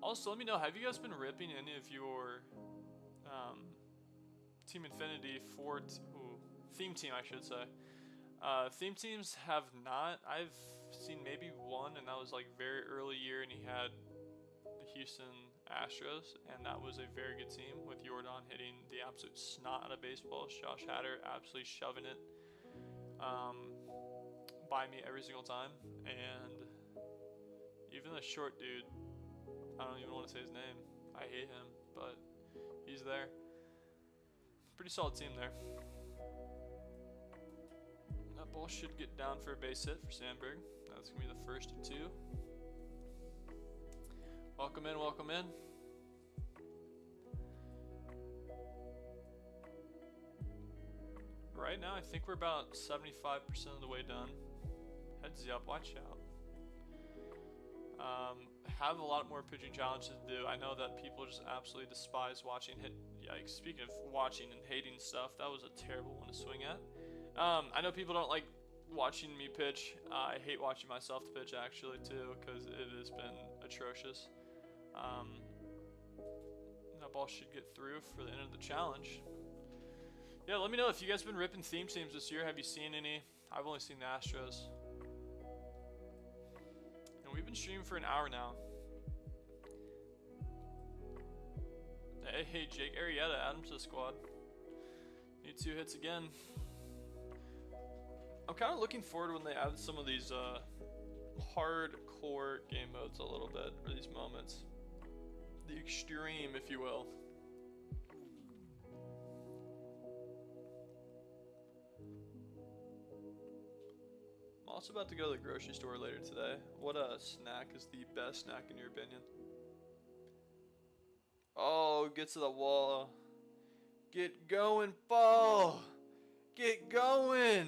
Also, let me know, have you guys been ripping any of your Team Infinity theme team, I should say. Theme teams have not. I've seen maybe one, and that was like very early year, and he had the Houston Astros, and that was a very good team with Jordan hitting the absolute snot out of baseballs. Josh Hader absolutely shoving it by me every single time, and even the short dude I don't even want to say his name. I hate him, but he's there. Pretty solid team there. That ball should get down for a base hit for Sandberg. That's going to be the first and 2. Welcome in, welcome in. Right now, I think we're about 75% of the way done. Heads up, watch out. Have a lot more pitching challenges to do. I know that people just absolutely despise watching hit. Yikes, speaking of watching and hating stuff, that was a terrible one to swing at. I know people don't like watching me pitch. I hate watching myself to pitch actually too, because it has been atrocious. That ball should get through for the end of the challenge. Yeah, let me know if you guys have been ripping theme teams this year. Have you seen any? I've only seen the Astros. And we've been streaming for an hour now. Hey, Jake Arrieta, add him to the squad. Need 2 hits again. I'm kind of looking forward when they add some of these hardcore game modes a little bit, or these moments. The extreme, if you will. I'm also about to go to the grocery store later today. What snack is the best snack in your opinion? Oh, get to the wall. Get going, ball. Get going.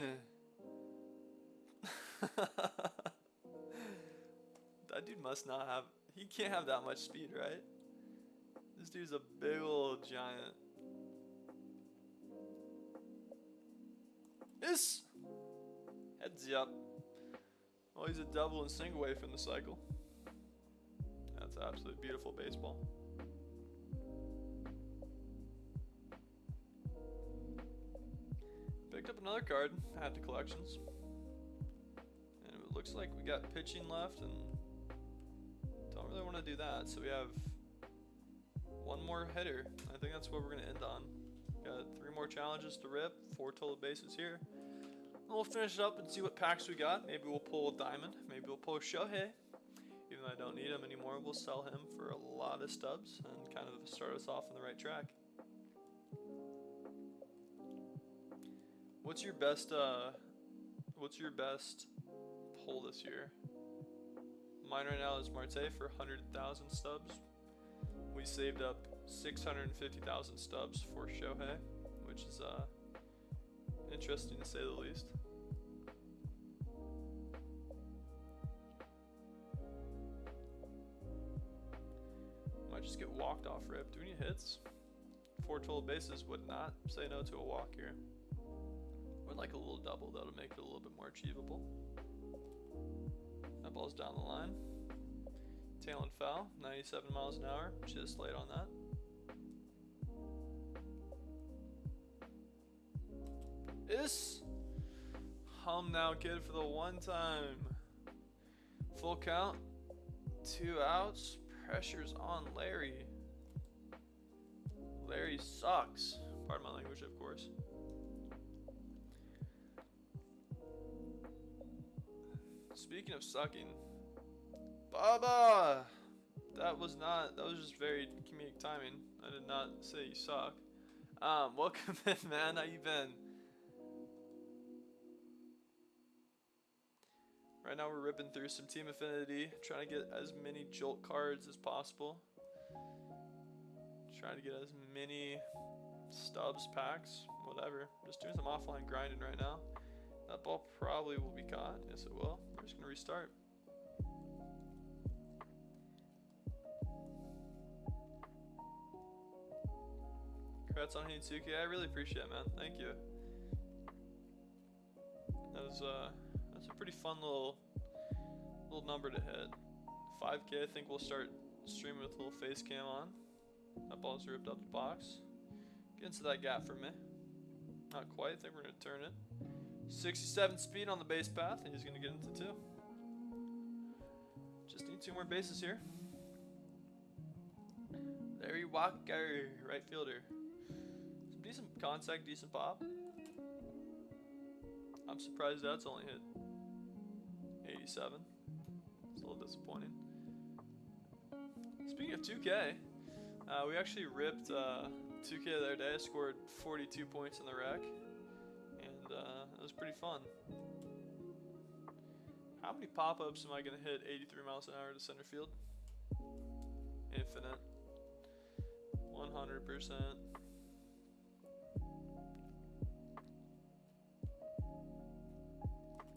That dude must not have, he can't have that much speed, right? This dude's a big old giant. This heads you up. Well, he's a double and single away from the cycle. That's absolutely beautiful baseball. Picked up another card, add to collections. And it looks like we got pitching left and don't really want to do that. So we have one more hitter. I think that's what we're going to end on. Got 3 more challenges to rip, 4 total bases here. And we'll finish it up and see what packs we got. Maybe we'll pull a Diamond. Maybe we'll pull a Shohei. Even though I don't need him anymore, we'll sell him for a lot of stubs and kind of start us off on the right track. What's your best pull this year? Mine right now is Marte for 100,000 stubs. We saved up 650,000 stubs for Shohei, which is interesting to say the least. Might just get walked off rip. Do we need hits? 4 total bases, would not say no to a walk here. Would like a little double though to make it a little bit more achievable. That ball's down the line. Tail and foul, 97 miles an hour, just late on that. Is hum now, kid, for the 1 time. Full count, 2 outs. Pressure's on Larry. Larry sucks. Pardon my language, of course. Speaking of sucking, Baba! That was just very comedic timing. I did not say you suck. Welcome in, man. How you been? Right now we're ripping through some Team Affinity, trying to get as many Jolt cards as possible. Trying to get as many stubs, packs, whatever. Just doing some offline grinding right now. That ball probably will be caught. Yes, it will. We're just going to restart. Congrats on Hinsuke. I really appreciate it, man. Thank you. That's a pretty fun little number to hit. 5K, I think we'll start streaming with a little face cam on. That ball's ripped up the box. Get into that gap for me. Not quite. I think we're going to turn it. 67 speed on the base path, and he's going to get into 2. Just need 2 more bases here. Larry Walker, right fielder. Some decent contact, decent pop. I'm surprised that's only hit 87. It's a little disappointing. Speaking of 2K, we actually ripped 2K the other day. I scored 42 points in the rec, and it was pretty fun. How many pop-ups am I going to hit 83 miles an hour to center field? Infinite. 100%.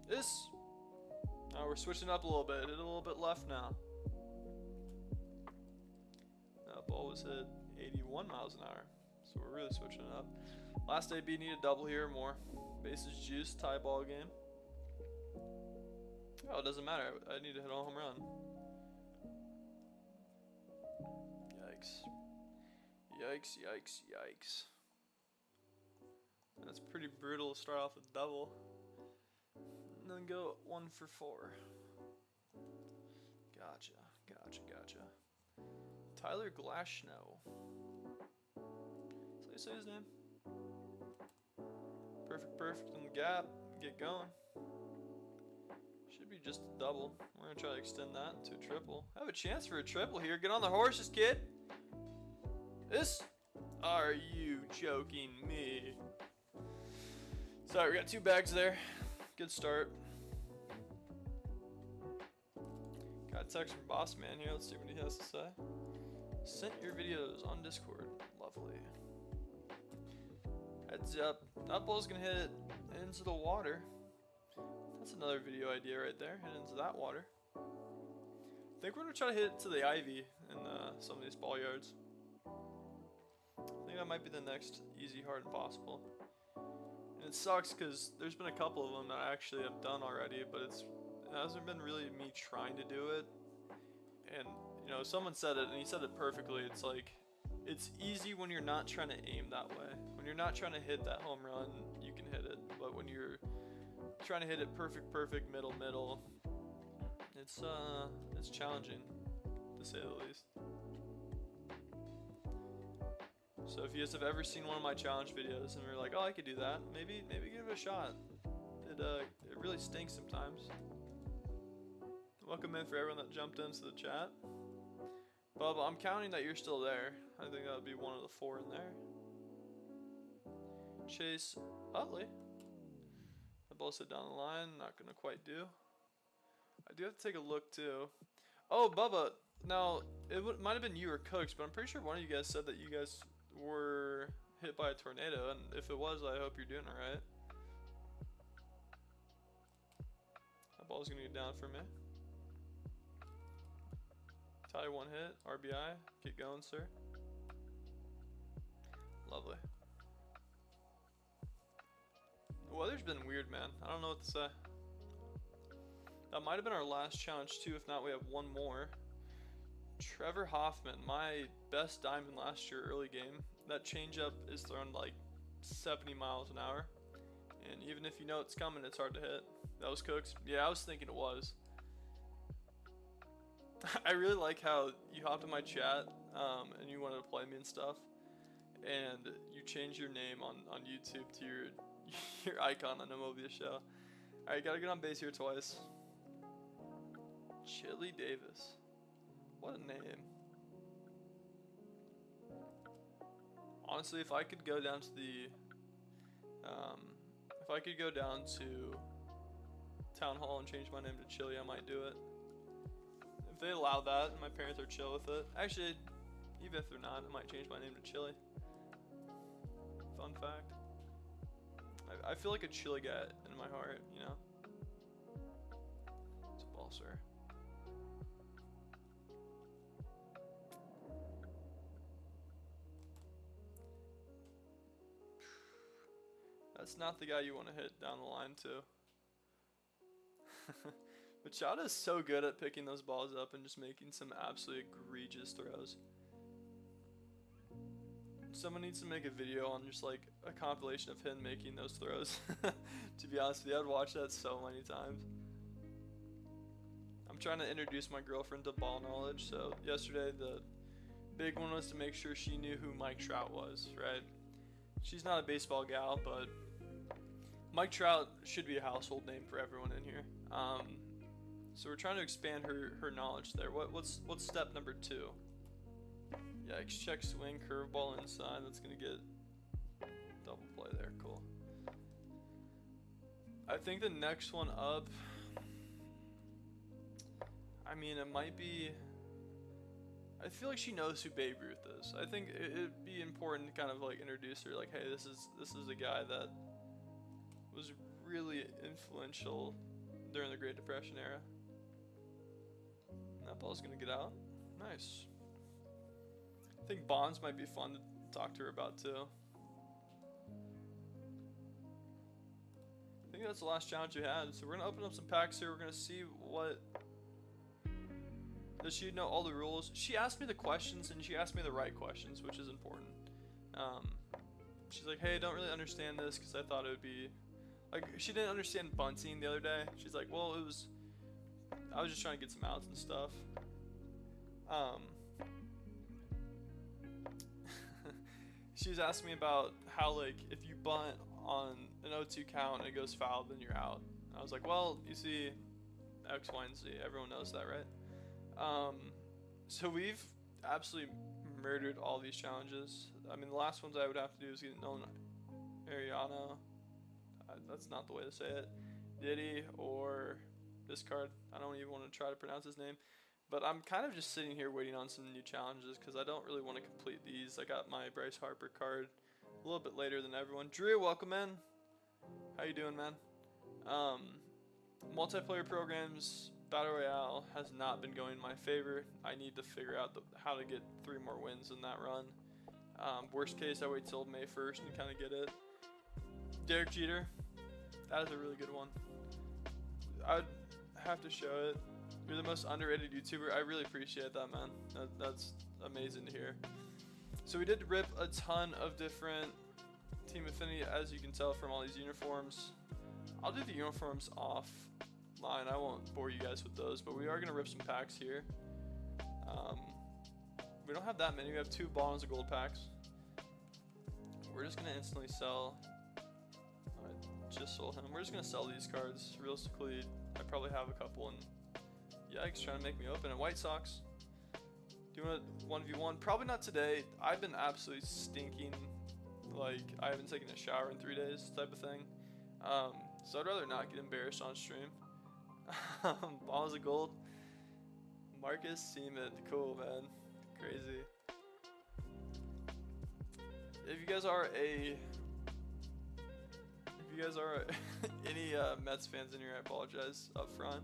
This. Now we're switching up a little bit. Hit a little bit left now. That ball was hit 81 miles an hour. So we're really switching it up. Last AB need a double here or more. Bases juice, tie ball game. Oh, it doesn't matter. I need to hit a home run. Yikes. Yikes, yikes, yikes. That's pretty brutal to start off with double. And then go 1 for 4. Gotcha, gotcha, gotcha. Tyler Glasnow. So you say his name? Perfect, perfect in the gap. Get going. Should be just a double. We're going to try to extend that to a triple. I have a chance for a triple here. Get on the horses, kid. This? Are you joking me? Sorry, we got 2 bags there. Good start. Got a text from Boss Man here. Let's see what he has to say. Sent your videos on Discord. Lovely. Heads up. That ball's going to hit into the water. That's another video idea right there. Hit into that water. I think we're going to try to hit it to the ivy in some of these ball yards. I think that might be the next easy, hard, impossible. And it sucks because there's been a couple of them that I actually have done already, but it hasn't been really me trying to do it. And, you know, someone said it, and he said it perfectly. It's like, it's easy when you're not trying to aim that way. When you're not trying to hit that home run, you can hit it. But when you're trying to hit it perfect, middle, it's challenging, to say the least. So if you guys have ever seen one of my challenge videos and you're like, oh, I could do that, maybe give it a shot. It really stinks sometimes. Welcome in for everyone that jumped into the chat. Bubba, I'm counting that you're still there. I think that would be one of the 4 in there. Chase Utley. The ball sit down the line, not gonna quite do. I do have to take a look too. Oh, Bubba, now it might have been you or Cooks, but I'm pretty sure one of you guys said that you guys were hit by a tornado, and if it was, I hope you're doing alright. That ball's gonna get down for me. Tie 1 hit, RBI, get going, sir. Lovely. The weather's been weird, man. I don't know what to say. That might have been our last challenge too. If not, we have one more. Trevor Hoffman, my best diamond last year early game. That changeup is thrown like 70 miles an hour. And even if you know it's coming, it's hard to hit. That was Cooks. Yeah, I was thinking it was. I really like how you hopped in my chat and you wanted to play me and stuff. And you changed your name on YouTube to your icon on MLB show. Alright, gotta get on base here twice. Chili Davis. What a name. Honestly, if I could go down to Town Hall and change my name to Chili, I might do it. If they allow that and my parents are chill with it. Actually, even if they're not, I might change my name to Chili. Fun fact. I feel like a chili guy in my heart, you know? It's a ball, sir. That's not the guy you want to hit down the line to. Machado is so good at picking those balls up and just making some absolutely egregious throws. Someone needs to make a video on just like a compilation of him making those throws. To be honest with you, I'd watch that so many times. I'm trying to introduce my girlfriend to ball knowledge, so yesterday the big one was to make sure she knew who Mike Trout was, right? She's not a baseball gal, but Mike Trout should be a household name for everyone in here. So we're trying to expand her knowledge there. What's step number 2? Yikes, check swing, curveball inside. That's going to get double play there. Cool. I think the next one up, I mean, it might be, I feel like she knows who Babe Ruth is. I think it'd be important to kind of like introduce her, like, hey, this is a guy that was really influential during the Great Depression era. And that ball's gonna get out. Nice. I think bonds might be fun to talk to her about too. I think that's the last challenge we had. So we're gonna open up some packs here. We're gonna see what. Does she know all the rules? She asked me the questions, and she asked me the right questions, which is important. She's like, hey, I don't really understand this because I thought it would be, like, she didn't understand bunting the other day. She's like, well, I was just trying to get some outs and stuff. She was asking me about how, like, if you bunt on an 0-2 count and it goes foul, then you're out. I was like, well, you see X, Y, and Z. Everyone knows that, right? So we've absolutely murdered all these challenges. I mean, the last ones I would have to do is get known Ariana. That's not the way to say it. Diddy or this card. I don't even want to try to pronounce his name. But I'm kind of just sitting here waiting on some new challenges because I don't really want to complete these. I got my Bryce Harper card a little bit later than everyone. Drew, welcome in. How you doing, man? Multiplayer programs, Battle Royale has not been going in my favor. I need to figure out how to get 3 more wins in that run. Worst case, I wait till May 1st and kind of get it. Derek Jeter, that is a really good one. I'd have to show it. You're the most underrated YouTuber. I really appreciate that, man. That's amazing to hear. So we did rip a ton of different Team Affinity, as you can tell from all these uniforms. I'll do the uniforms offline. I won't bore you guys with those, but we are going to rip some packs here. We don't have that many. We have 2 bottles of gold packs. We're just going to instantly sell. I just sold him. We're just going to sell these cards. Realistically, I probably have a couple, and yikes, trying to make me open it. White Sox. Doing a 1v1. Probably not today. I've been absolutely stinking. Like, I haven't taken a shower in 3 days type of thing. So I'd rather not get embarrassed on stream. Bottles of gold. Marcus Seaman. Cool, man. Crazy. If you guys are any Mets fans in here, I apologize up front.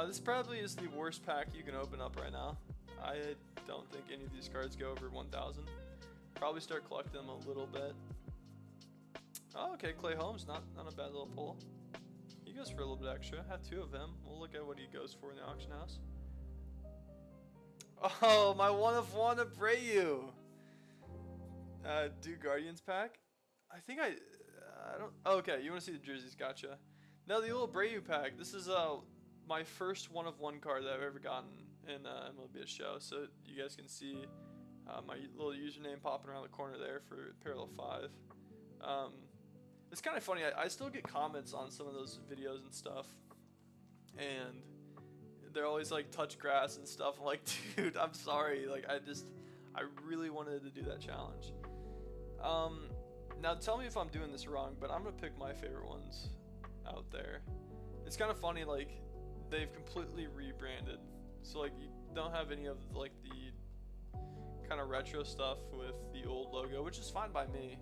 This probably is the worst pack you can open up right now. I don't think any of these cards go over 1,000. Probably start collecting them a little bit. Oh, okay, Clay Holmes, not a bad little pull. He goes for a little bit extra. I have 2 of him. We'll look at what he goes for in the auction house. Oh, my 1 of 1 Abreu. Do Guardians pack. I think I don't. Oh, okay, you want to see the jerseys? Gotcha. Now the little Abreu pack. This is my first 1 of 1 card that I've ever gotten in MLB show. So you guys can see my little username popping around the corner there for Parallel 5. It's kind of funny. I still get comments on some of those videos and stuff, and they're always like touch grass and stuff. I'm like, dude, I'm sorry. Like, I really wanted to do that challenge. Now tell me if I'm doing this wrong, but I'm gonna pick my favorite ones out there. It's kind of funny, like, they've completely rebranded, so like you don't have any of like the kind of retro stuff with the old logo, which is fine by me.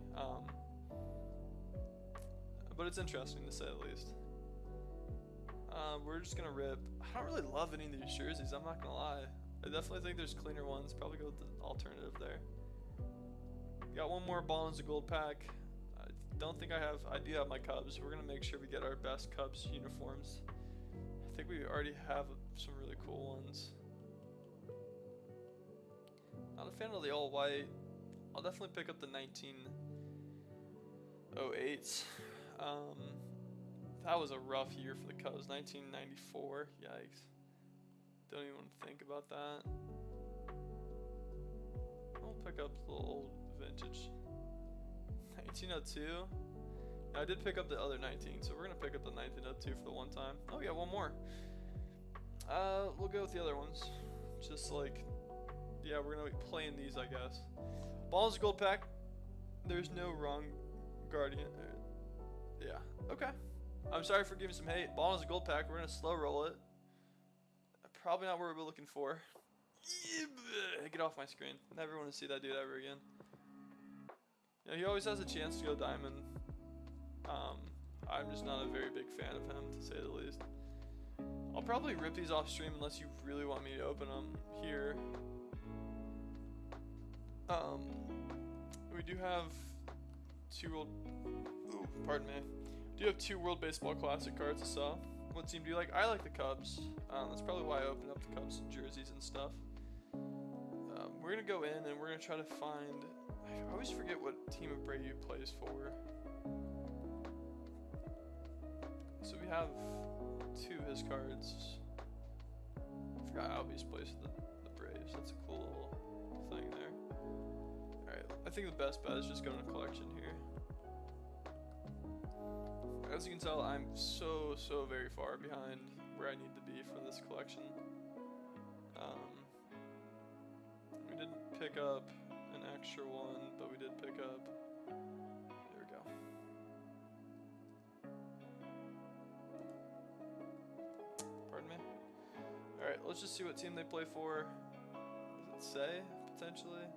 But it's interesting to say the least. We're just gonna rip. I don't really love any of these jerseys, I'm not gonna lie. I definitely think there's cleaner ones. Probably go with the alternative there. Got 1 more Ballins of Gold pack. I do have my Cubs. We're gonna make sure we get our best Cubs uniforms. I think we already have some really cool ones. Not a fan of the all white. I'll definitely pick up the 1908s. That was a rough year for the Cubs. 1994. Yikes. Don't even want to think about that. I'll pick up the old vintage 1902. Now, I did pick up the other 19, so we're gonna pick up the 1902 for the one time. Oh yeah, 1 more. We'll go with the other ones. Just like yeah, we're gonna be playing these, I guess. Balls gold pack. There's no wrong guardian. Yeah, okay. I'm sorry for giving some hate. Ball is a gold pack. We're gonna slow roll it. Probably not what we're looking for. Get off my screen. Never want to see that dude ever again. Yeah, he always has a chance to go diamond. I'm just not a very big fan of him, to say the least. I'll probably rip these off stream unless you really want me to open them here. We do have pardon me. We do have 2 World Baseball Classic cards to sell. What team do you like? I like the Cubs. That's probably why I opened up the Cubs jerseys and stuff. We're gonna go in and we're gonna try to find. I always forget what team of Brady plays for. So we have 2 of his cards. I forgot Albie's plays for the Braves. That's a cool little thing there. Alright, I think the best bet is just going to collection here. As you can tell, I'm so very far behind where I need to be for this collection. We didn't pick up an extra one, but we did pick up. There we go. Pardon me. All right, let's just see what team they play for. Does it say potentially?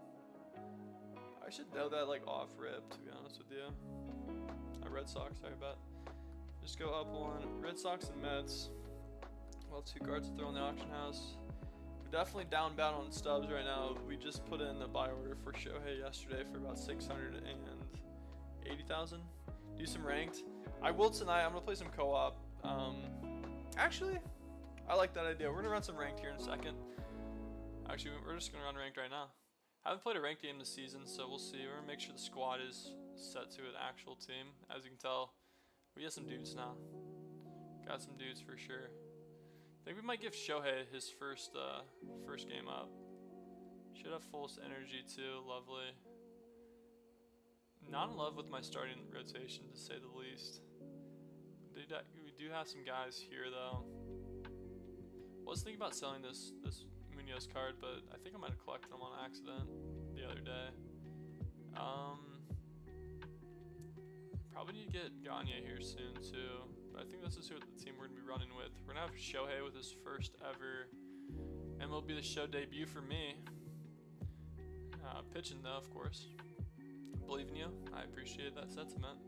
I should know that like off rip, to be honest with you. Red Sox, sorry about. Just go up 1. Red Sox and Mets. Well, 2 cards to throw in the auction house. We're definitely down bad on stubs right now. We just put in a buy order for Shohei yesterday for about 680,000. Do some ranked. I will tonight. I'm gonna play some co-op. Actually, I like that idea. We're gonna run some ranked here in a second. Actually, we're just gonna run ranked right now. Haven't played a ranked game this season, so we'll see. We're gonna make sure the squad is set to an actual team. As you can tell, we got some dudes now. Got some dudes for sure. I think we might give Shohei his first game up. Should have full energy too. Lovely. Not in love with my starting rotation, to say the least. We do have some guys here though. I was thinking about selling this Munoz card, but I think I might have collected them on accident the other day. Probably need to get Gagne here soon too. But I think this is who the team we're gonna be running with. We're gonna have Shohei with his first ever MLB The Show debut for me. Pitching though, of course. Believe in you. I appreciate that sentiment.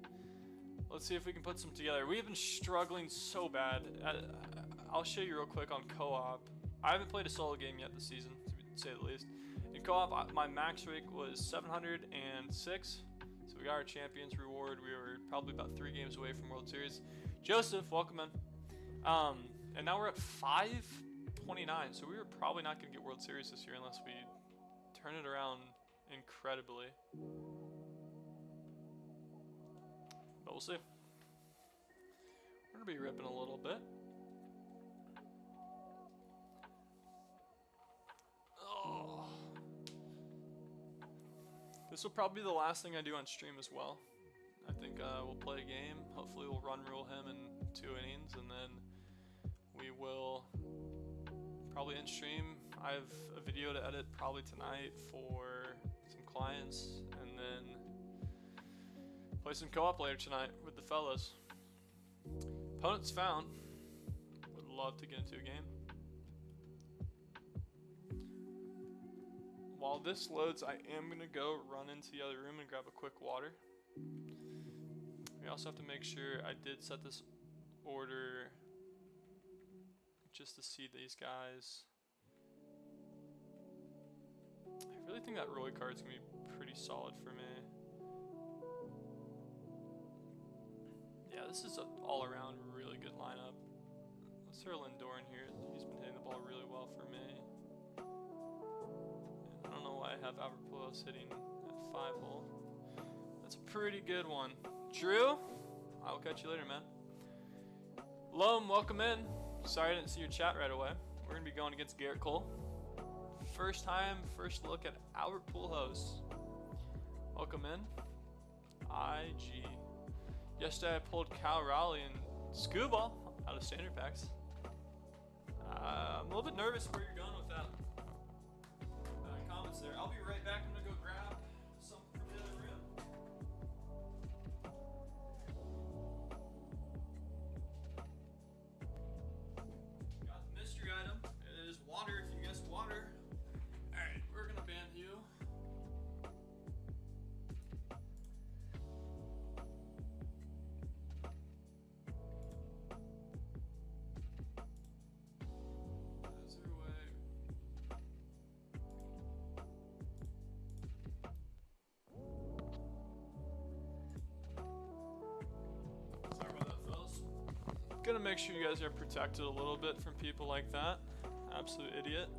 Let's see if we can put some together. We have been struggling so bad. I'll show you real quick on co-op. I haven't played a solo game yet this season, to say the least. In co-op, my max rank was 706. So we got our champions reward. We were probably about 3 games away from World Series. Joseph, welcome in. And now we're at 529. So we were probably not going to get World Series this year unless we turn it around incredibly. But we'll see. We're going to be ripping a little bit. Oh. This will probably be the last thing I do on stream as well. I think we'll play a game. Hopefully we'll run rule him in 2 innings, and then we will probably end stream. I have a video to edit probably tonight for some clients, and then play some co-op later tonight with the fellas. Opponents found. Would love to get into a game. While this loads, I am going to go run into the other room and grab a quick water. We also have to make sure I did set this order just to see these guys. I really think that Roy card's going to be pretty solid for me. Yeah, this is an all-around really good lineup. Let's throw Lindor in here. He's been hitting the ball really well for me. I don't know why I have Albert Pujols hitting at 5-hole. That's a pretty good one. Drew, I will catch you later, man. Loam, welcome in. Sorry I didn't see your chat right away. We're going to be going against Garrett Cole. First time, first look at Albert Pujols. Welcome in. IG. Yesterday I pulled Cal Raleigh and Scuba out of standard packs. I'm a little bit nervous where you're going with that. minutes there. I'll be right back. I'm gonna go grab some from the other room. Got the mystery item. It is water, if you guessed water. Alright, we're gonna ban you. Gonna make sure you guys are protected a little bit from people like that. Absolute idiot.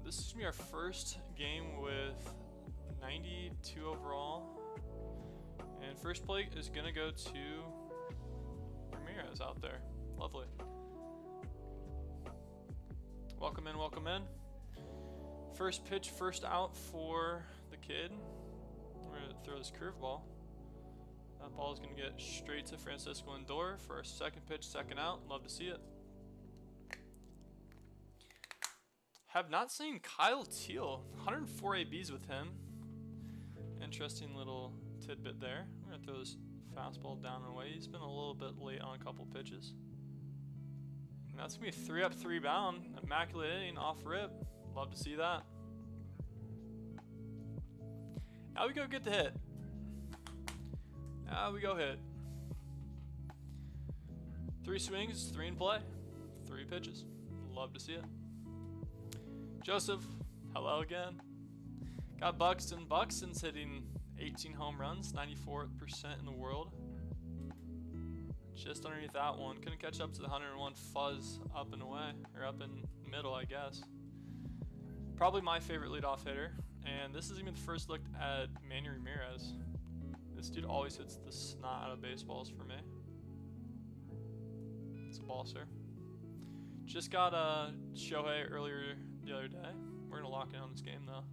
This is gonna be our first game with 92 overall, and first play is gonna go to Ramirez out there. Lovely. Welcome in, welcome in. First pitch, first out for the kid. We're gonna throw this curveball. That ball is going to get straight to Francisco Lindor for our second pitch, second out. Love to see it. Have not seen Kyle Teal. 104 ABs with him. Interesting little tidbit there. We're going to throw this fastball down and away. He's been a little bit late on a couple pitches. And that's going to be 3 up, 3 bound. Immaculate inning off rip. Love to see that. Now we go get the hit. Now we go hit. 3 swings, 3 in play, 3 pitches. Love to see it. Joseph, hello again. Got Buxton. Buxton's hitting 18 home runs, 94% in the world. Just underneath that one. Couldn't catch up to the 101 fuzz up and away, or up in middle, I guess. Probably my favorite leadoff hitter. And this is even the first look at Manny Ramirez. This dude always hits the snot out of baseballs for me. It's a ball, sir. Just got Shohei earlier the other day. We're going to lock in on this game, though.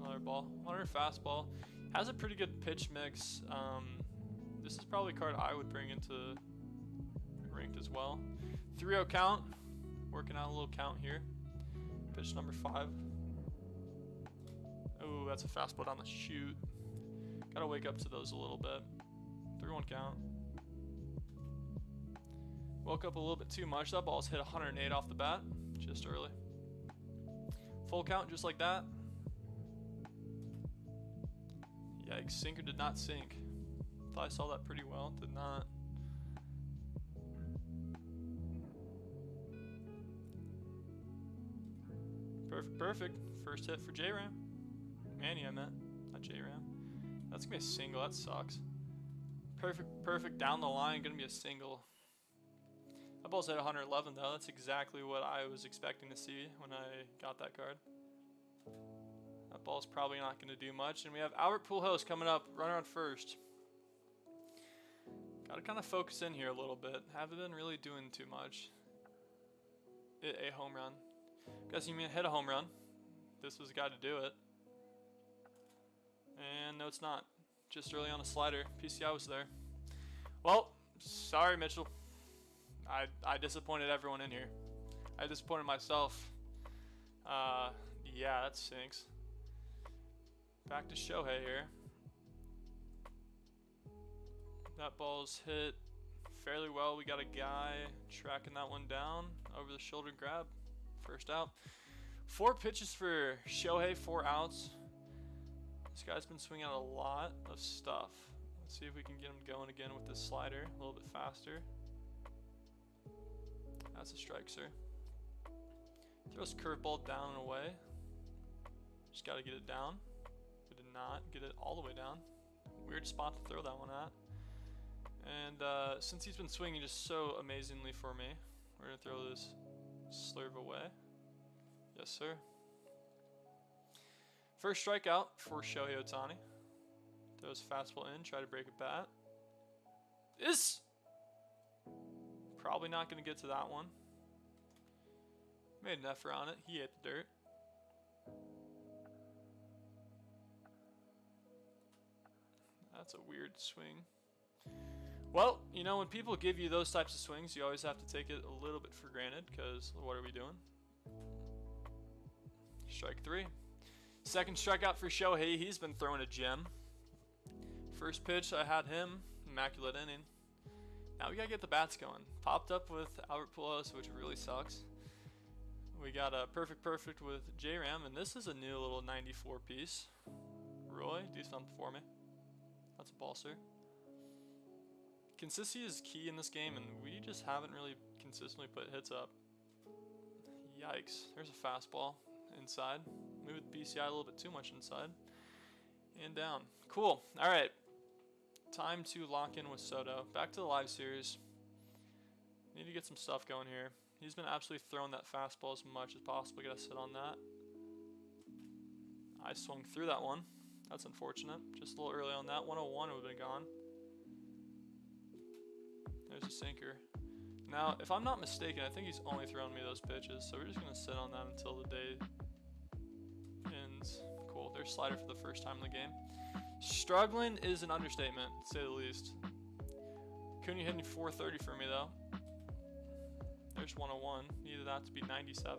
Another ball. 100 fastball. Has a pretty good pitch mix. This is probably a card I would bring into ranked as well. 3-0 count. Working out a little count here. Pitch number 5. Oh, that's a fastball down the chute. Gotta wake up to those a little bit. 3-1 count. Woke up a little bit too much. That ball's hit 108 off the bat. Just early. Full count just like that. Yikes. Sinker did not sink. Thought I saw that pretty well. Did not. Perfect, perfect. First hit for J-Ram. Manny, I meant. Not J-Ram. That's going to be a single. That sucks. Perfect, perfect. Down the line. Going to be a single. That ball's at 111, though. That's exactly what I was expecting to see when I got that card. That ball's probably not going to do much. And we have Albert Pujols coming up. Runner on first. Got to kind of focus in here a little bit. Haven't been really doing too much. Hit a home run. Guess you mean hit a home run. This was the guy to do it. And no, it's not. Just early on a slider. PCI was there. Well, sorry, Mitchell. I disappointed everyone in here. I disappointed myself. Yeah, that stinks. Back to Shohei here. That ball's hit fairly well. We got a guy tracking that one down. Over the shoulder grab. First out. 4 pitches for Shohei, 4 outs. This guy's been swinging out a lot of stuff. Let's see if we can get him going again with this slider a little bit faster. That's a strike, sir. Throws curveball down and away. Just got to get it down. We did not get it all the way down. Weird spot to throw that one at. And since he's been swinging just so amazingly for me, we're going to throw this slurve away. Yes, sir. First strikeout for Shohei Ohtani. Throws fastball in, try to break a bat. This probably not going to get to that one. Made an effort on it. He hit the dirt. That's a weird swing. Well, you know, when people give you those types of swings, you always have to take it a little bit for granted, because what are we doing? Strike 3. Second strikeout for Shohei. He's been throwing a gem. First pitch, I had him. Immaculate inning. Now we gotta get the bats going. Popped up with Albert Pujols, which really sucks. We got a perfect with J-Ram, and this is a new little 94 piece. Roy, do something for me. That's a ball, sir. Consistency is key in this game, and we just haven't really consistently put hits up. Yikes. There's a fastball inside. Moved the PCI a little bit too much inside. And down. Cool. All right. Time to lock in with Soto. Back to the live series. Need to get some stuff going here. He's been absolutely throwing that fastball as much as possible. Gotta sit on that. I swung through that one. That's unfortunate. Just a little early on that. 101 would have been gone. There's a sinker. Now, if I'm not mistaken, I think he's only thrown me those pitches, so we're just going to sit on that until the day ends. Cool. There's slider for the first time in the game. Struggling is an understatement, to say the least. Couldn't hit 430 for me, though. There's 101. Needed that to be 97.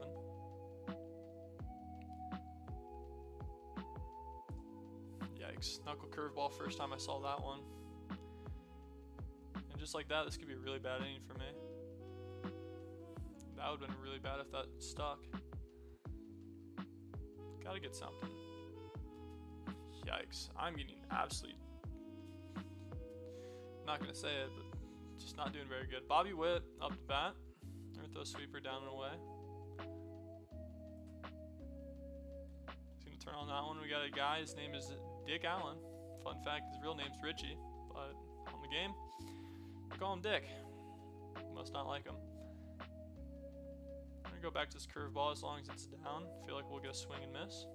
Yikes. Knuckle curveball, first time I saw that one. And just like that, this could be a really bad inning for me. That would have been really bad if that stuck. Gotta get something. Yikes. I'm getting absolutely... I'm not going to say it, but just not doing very good. Bobby Witt up to bat. Throw sweeper down and away. He's going to turn on that one. We got a guy. His name is Dick Allen. Fun fact, his real name's Richie. But on the game, we call him Dick. Must not like him. I'm going to go back to this curveball as long as it's down. Feel like we'll get a swing and miss.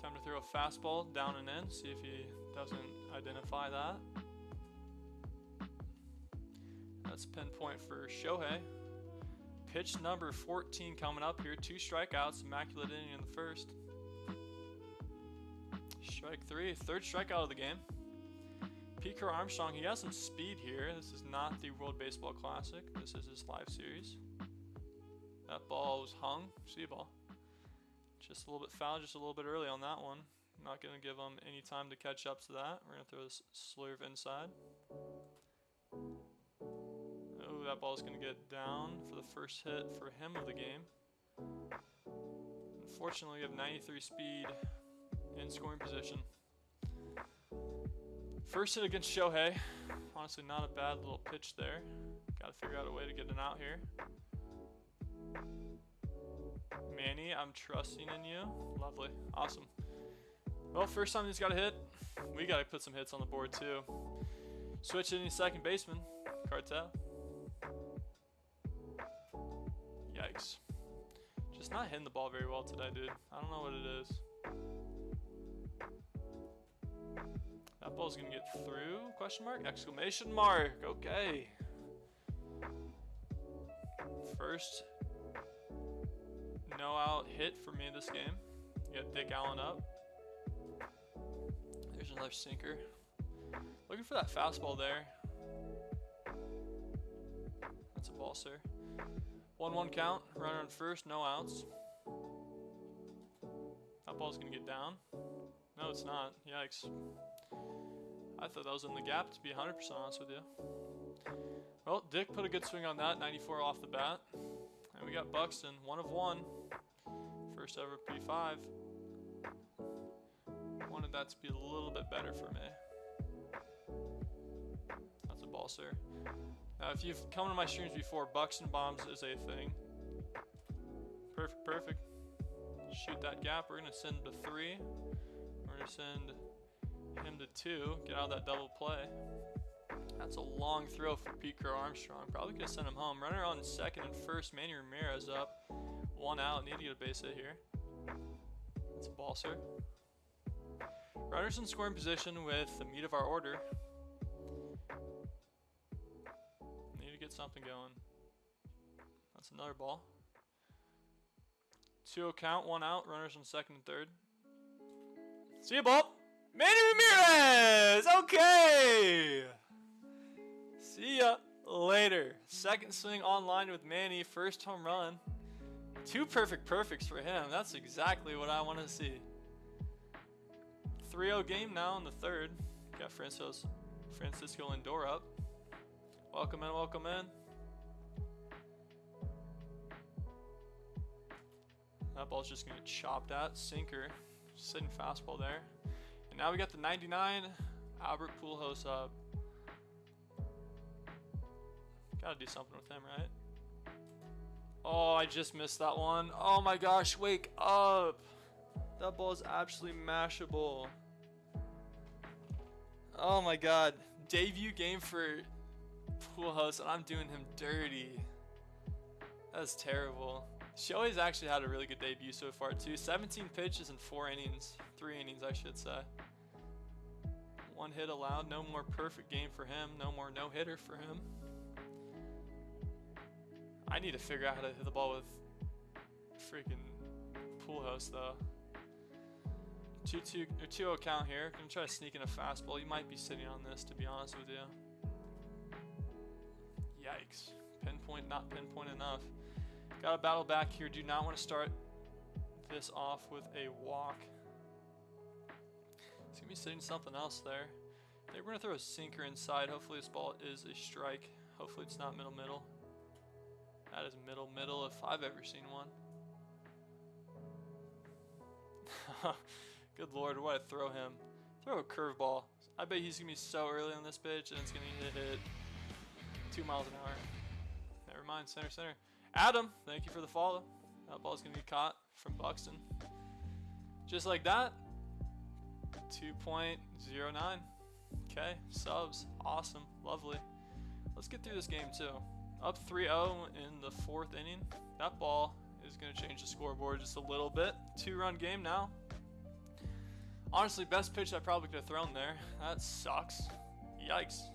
Time to throw a fastball down and in. See if he doesn't identify that. That's pinpoint for Shohei. Pitch number 14 coming up here. 2 strikeouts. Immaculate inning in the first. Strike 3. Third strikeout of the game. Pete Armstrong, he has some speed here. This is not the World Baseball Classic. This is his live series. That ball was hung. See ball. Just a little bit foul, just a little bit early on that one. Not going to give him any time to catch up to that. We're going to throw this slurve inside. Oh, that ball's going to get down for the first hit for him of the game. Unfortunately, we have 93 speed in scoring position. First hit against Shohei. Honestly, not a bad little pitch there. Got to figure out a way to get an out here. Manny, I'm trusting in you. Lovely. Awesome. Well, first time he's got a hit. We got to put some hits on the board, too. Switch hitting second baseman. Cartel. Yikes. Just not hitting the ball very well today, dude. I don't know what it is. That ball's going to get through? Question mark? Exclamation mark. Okay. First no out hit for me this game. You got Dick Allen up. There's another sinker. Looking for that fastball there. That's a ball, sir. 1-1 count. Runner on first. No outs. That ball's going to get down. No, it's not. Yikes. I thought that was in the gap, to be 100% honest with you. Well, Dick put a good swing on that. 94 off the bat. And we got Buxton. 1 of 1. First ever P5. Wanted that to be a little bit better for me. That's a ball, sir. Now, if you've come to my streams before, Buxton bombs is a thing. Perfect, perfect. Shoot that gap. We're going to send him to 3. We're going to send him to 2. Get out of that double play. That's a long throw for Pete Armstrong. Probably could have sent him home. Runner on second and first. Manny Ramirez up. 1 out. Need to get a base hit here. That's a ball, sir. Runners in scoring position with the meat of our order. Need to get something going. That's another ball. 2-0 count. 1 out. Runners on second and third. See ya, ball. Manny Ramirez! Okay! See ya later. Second swing online with Manny. First home run. 2 perfect perfects for him. That's exactly what I want to see. 3-0 game now in the third. Got Francisco Lindor up. Welcome in, welcome in. That ball's just going to get chopped at. Sinker. Sitting fastball there. And now we got the 99. Albert Pujols up. Gotta do something with him, right? Oh, I just missed that one. Oh my gosh, wake up. That ball is absolutely mashable. Oh my god. Debut game for Pujols, and I'm doing him dirty. That's terrible. Shohei's actually had a really good debut so far too. 17 pitches and 4 innings. 3 innings, I should say. 1 hit allowed. No more perfect game for him. No more no-hitter for him. I need to figure out how to hit the ball with freaking Pujols though. 2-0 count here. Gonna try to sneak in a fastball. You might be sitting on this, to be honest with you. Yikes. Pinpoint, not pinpoint enough. Got to battle back here. Do not want to start this off with a walk. He's gonna be sitting something else there. I think we're gonna throw a sinker inside. Hopefully this ball is a strike. Hopefully it's not middle. That is middle if I've ever seen one. Good lord, what I throw him. Throw a curveball. I bet he's gonna be so early on this pitch and it's gonna hit 2 miles an hour. Never mind, center. Adam, thank you for the follow. That ball's gonna be caught from Buxton. Just like that. 2.09. Okay, subs. Awesome. Lovely. Let's get through this game too. Up 3-0 in the 4th inning. That ball is going to change the scoreboard just a little bit. 2-run game now. Honestly, best pitch I probably could have thrown there. That sucks. Yikes.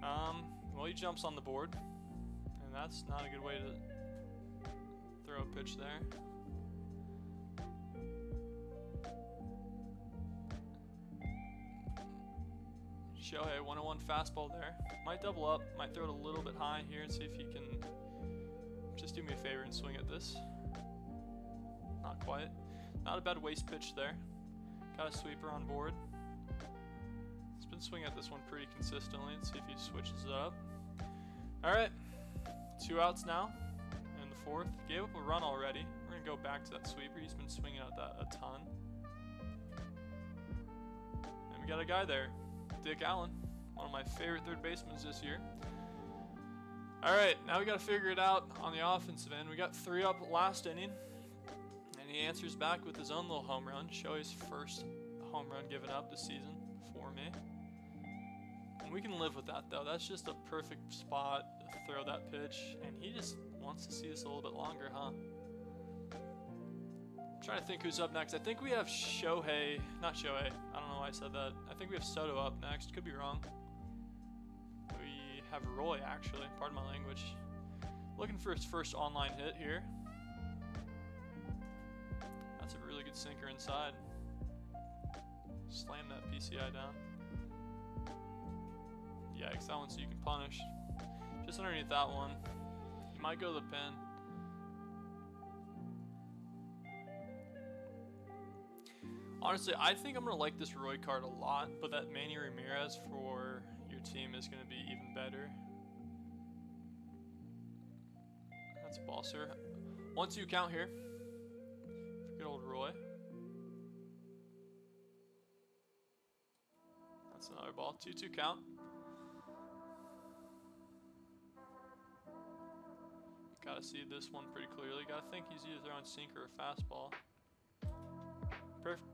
Well, he jumps on the board. And that's not a good way to throw a pitch there. Shohei, 101 fastball there. Might double up, might throw it a little bit high here and see if he can just do me a favor and swing at this. Not quite. Not a bad waste pitch there. Got a sweeper on board. He's been swinging at this one pretty consistently. Let's see if he switches it up. Alright, 2 outs now in the 4th. Gave up a run already. We're going to go back to that sweeper. He's been swinging at that a ton. And we got a guy there. Dick Allen, one of my favorite third basemen this year. Alright, now we got to figure it out on the offensive end. We got 3 up last inning, and he answers back with his own little home run. Shohei's first home run given up this season for me. And we can live with that, though. That's just a perfect spot to throw that pitch, and he just wants to see us a little bit longer, huh? Trying to think who's up next. I think we have Shohei, not Shohei. I don't know why I said that. I think we have Soto up next. Could be wrong. We have Roy, actually. Pardon my language. Looking for his first online hit here. That's a really good sinker inside. Slam that PCI down. Yikes, that one so you can punish. Just underneath that one. You might go to the pin. Honestly, I think I'm going to like this Roy card a lot, but that Manny Ramirez for your team is going to be even better. That's a ball, sir. 1-2 count here. Good old Roy. That's another ball. 2-2 count. Gotta see this one pretty clearly. Gotta think he's either throwing sinker or fastball.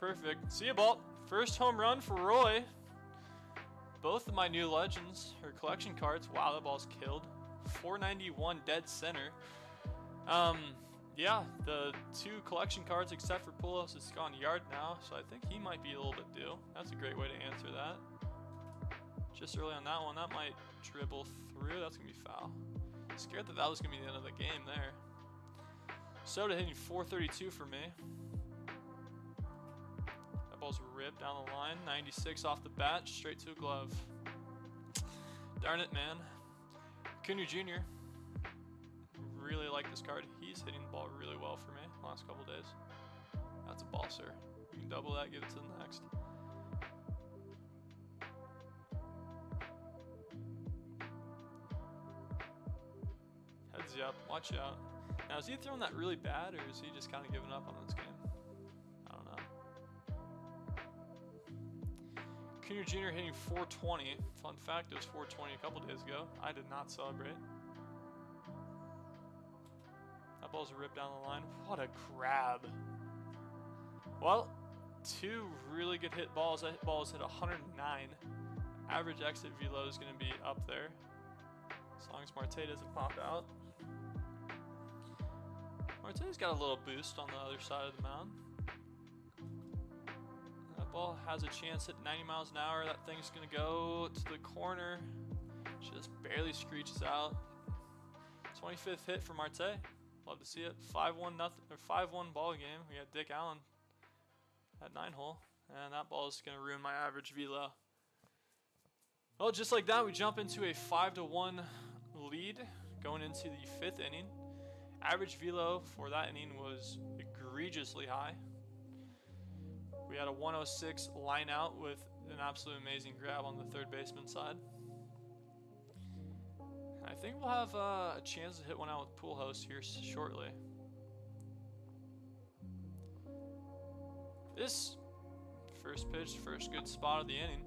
Perfect. See ya, ball. First home run for Roy. Both of my new legends, or collection cards. Wow, that ball's killed. 491 dead center. Yeah, the 2 collection cards except for Pujols has gone yard now, so I think he might be a little bit due. That's a great way to answer that. Just early on that one, that might dribble through. That's going to be foul. Scared that that was going to be the end of the game there. Soto hitting 432 for me. That ball's ripped down the line. 96 off the bat, straight to a glove. Darn it, man. Acuna Jr. Really like this card. He's hitting the ball really well for me last couple days. That's a ball, sir. You can double that, give it to the next. Heads you up, watch out. Now, is he throwing that really bad, or is he just kind of giving up on this game? I don't know. Junior Jr. hitting 420. Fun fact, it was 420 a couple days ago. I did not celebrate. That ball's ripped down the line. What a grab. Well, two really good hit balls. That ball is hit 109. Average exit velo is going to be up there, as long as Marte doesn't pop out. Marte's got a little boost on the other side of the mound. That ball has a chance at 90 miles an hour. That thing's going to go to the corner. Just barely screeches out. 25th hit for Marte. Love to see it. 5-1 nothing, or 5-1 ball game. We got Dick Allen at 9-hole, and that ball is going to ruin my average velo. Well, just like that, we jump into a 5-1 lead going into the 5th inning. Average velo for that inning was egregiously high. We had a 106 line out with an absolute amazing grab on the third baseman side. I think we'll have a chance to hit one out with Pool Host here shortly. This first pitch, first good spot of the inning.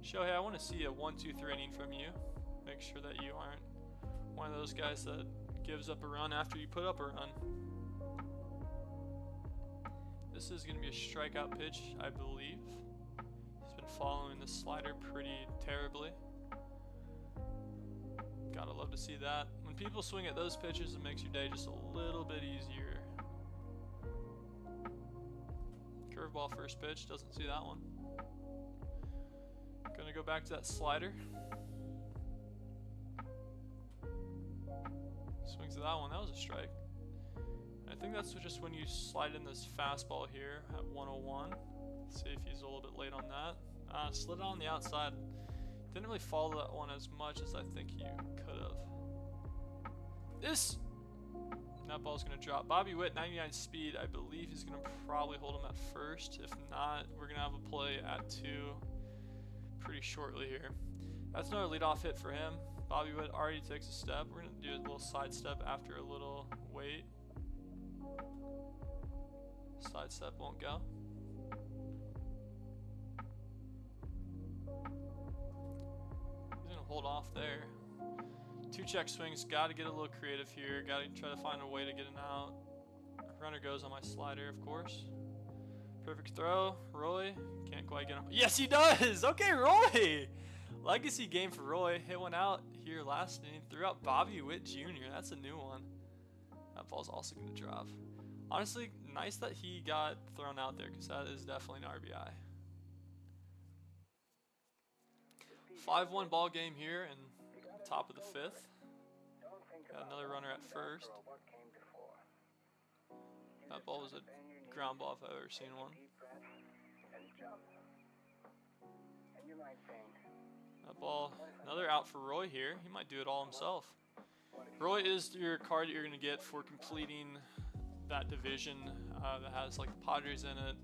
Shohei, I want to see a 1-2-3 inning from you. Make sure that you aren't one of those guys that gives up a run after you put up a run. This is going to be a strikeout pitch, I believe. He's been following the slider pretty terribly. Gotta love to see that. When people swing at those pitches, it makes your day just a little bit easier. Curveball first pitch, doesn't see that one. Gonna go back to that slider. Swings at that one, that was a strike. I think that's just when you slide in this fastball here at 101. Let's see if he's a little bit late on that. Slid it on the outside. Didn't really follow that one as much as I think you could have. That ball's going to drop. Bobby Witt, 99 speed. I believe he's going to probably hold him at first. If not, we're going to have a play at 2 pretty shortly here. That's another leadoff hit for him. Bobby Witt already takes a step. We're going to do a little side step after a little wait. Side step won't go. He's going to hold off there. 2 check swings. Got to get a little creative here. Got to try to find a way to get an out. Runner goes on my slider, of course. Perfect throw. Roy. Can't quite get him. Yes, he does! Okay, Roy! Legacy game for Roy. Hit one out here last inning. Threw out Bobby Witt Jr. That's a new one. That ball's also going to drop. Honestly, nice that he got thrown out there because that is definitely an RBI. 5-1 ball game here and top of the 5th. Got another runner at first. That ball was a ground ball if I've ever seen one. That ball, another out for Roy here. He might do it all himself. Roy is your card that you're going to get for completing that division that has like the Padres in it.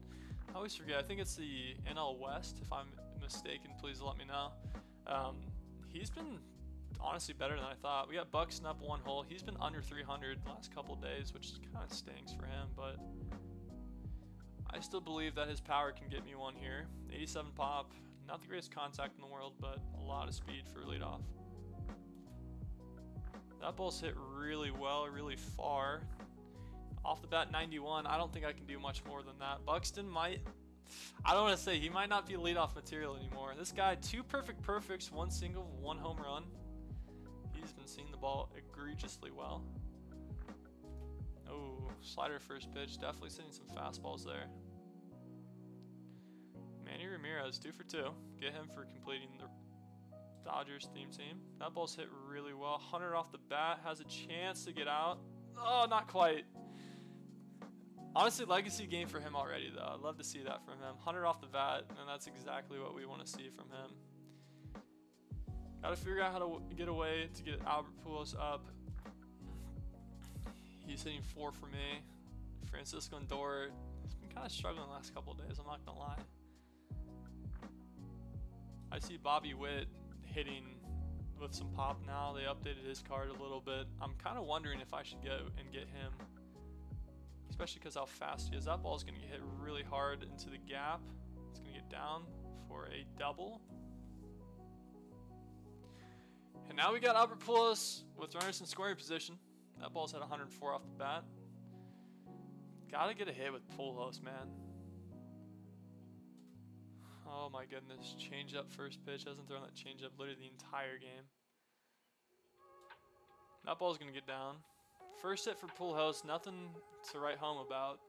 I always forget. I think it's the NL West. If I'm mistaken, please let me know. He's been honestly better than I thought. We got Buxton up 1 hole. He's been under 300 the last couple days, which kind of stinks for him, but I still believe that his power can get me one here. 87 pop. Not the greatest contact in the world, but a lot of speed for leadoff. That ball's hit really well, really far. Off the bat, 91. I don't think I can do much more than that. Buxton might, I don't want to say, he might not be leadoff material anymore. This guy, 2 perfects, 1 single, 1 home run. He's been seeing the ball egregiously well. Oh, slider first pitch. Definitely sending some fastballs there. Manny Ramirez, 2 for 2. Get him for completing the Dodgers theme team. That ball's hit really well. 100 off the bat. Has a chance to get out. Oh, not quite. Honestly, legacy game for him already, though. I'd love to see that from him. 100 off the bat, and that's exactly what we want to see from him. Got to figure out how to get away to get Albert Pujols up. He's hitting 4 for me. Francisco Lindor has been kind of struggling the last couple of days, I'm not going to lie. I see Bobby Witt hitting with some pop now. They updated his card a little bit. I'm kind of wondering if I should go and get him, especially because how fast he is. That ball is going to get hit really hard into the gap. It's going to get down for a double. And now we got Albert Pujols with runners in scoring position. That ball's at 104 off the bat. Gotta get a hit with Pujols, man. Oh my goodness. Change up first pitch. Hasn't thrown that change up literally the entire game. That ball's gonna get down. First hit for Pujols. Nothing to write home about.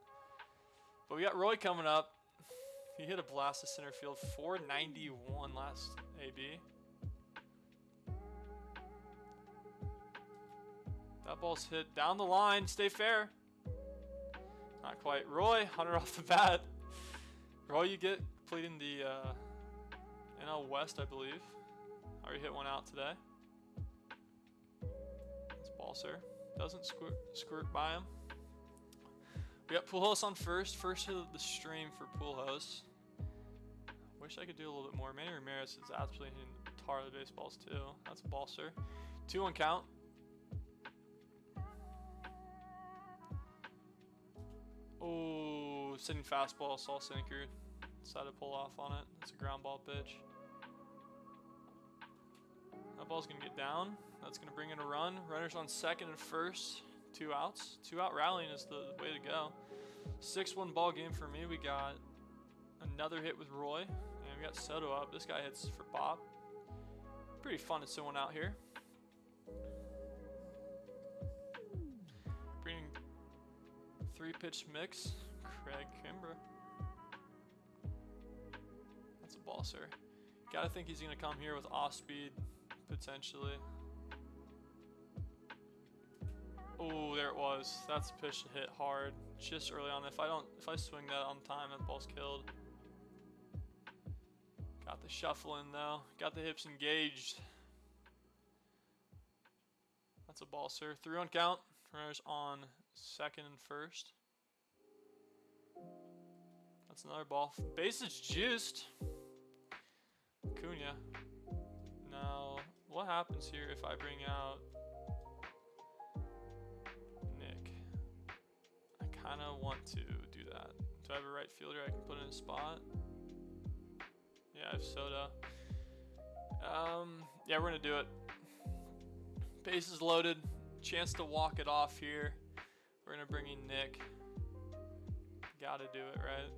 But we got Roy coming up. He hit a blast to center field. 491 last AB. That ball's hit down the line. Stay fair. Not quite. Roy, 100 off the bat. Roy, you get completing the NL West, I believe. Already hit one out today. That's ball, sir. Doesn't squirt by him. We got Pujols on first. First hit of the stream for Pujols. Wish I could do a little bit more. Manny Ramirez is absolutely hitting the tar of the baseballs, too. That's a ball, sir. 2-1 count. Oh, sitting fastball, saw sinker. Decided to pull off on it. It's a ground ball pitch. That ball's going to get down. That's going to bring in a run. Runners on second and first. 2 outs. 2 out rallying is the way to go. 6-1 ball game for me. We got another hit with Roy. And we got Soto up. This guy hits for pop. Pretty fun to sit one out here. Bringing 3-pitch mix. Craig Kimbrell. That's a ball, sir. Gotta think he's gonna come here with off speed, potentially. Oh, there it was. That's a pitch to hit hard, just early on. If I swing that on time, that ball's killed. Got the shuffle in though. Got the hips engaged. That's a ball, sir. 3-1 count. Runners on second and first. That's another ball. Bases juiced. Acuna. Now, what happens here if I bring out Nick? I kind of want to do that. Do I have a right fielder I can put in a spot? Yeah, I have Soda. Yeah, we're going to do it. Bases loaded. Chance to walk it off here. We're going to bring in Nick. Gotta do it, right?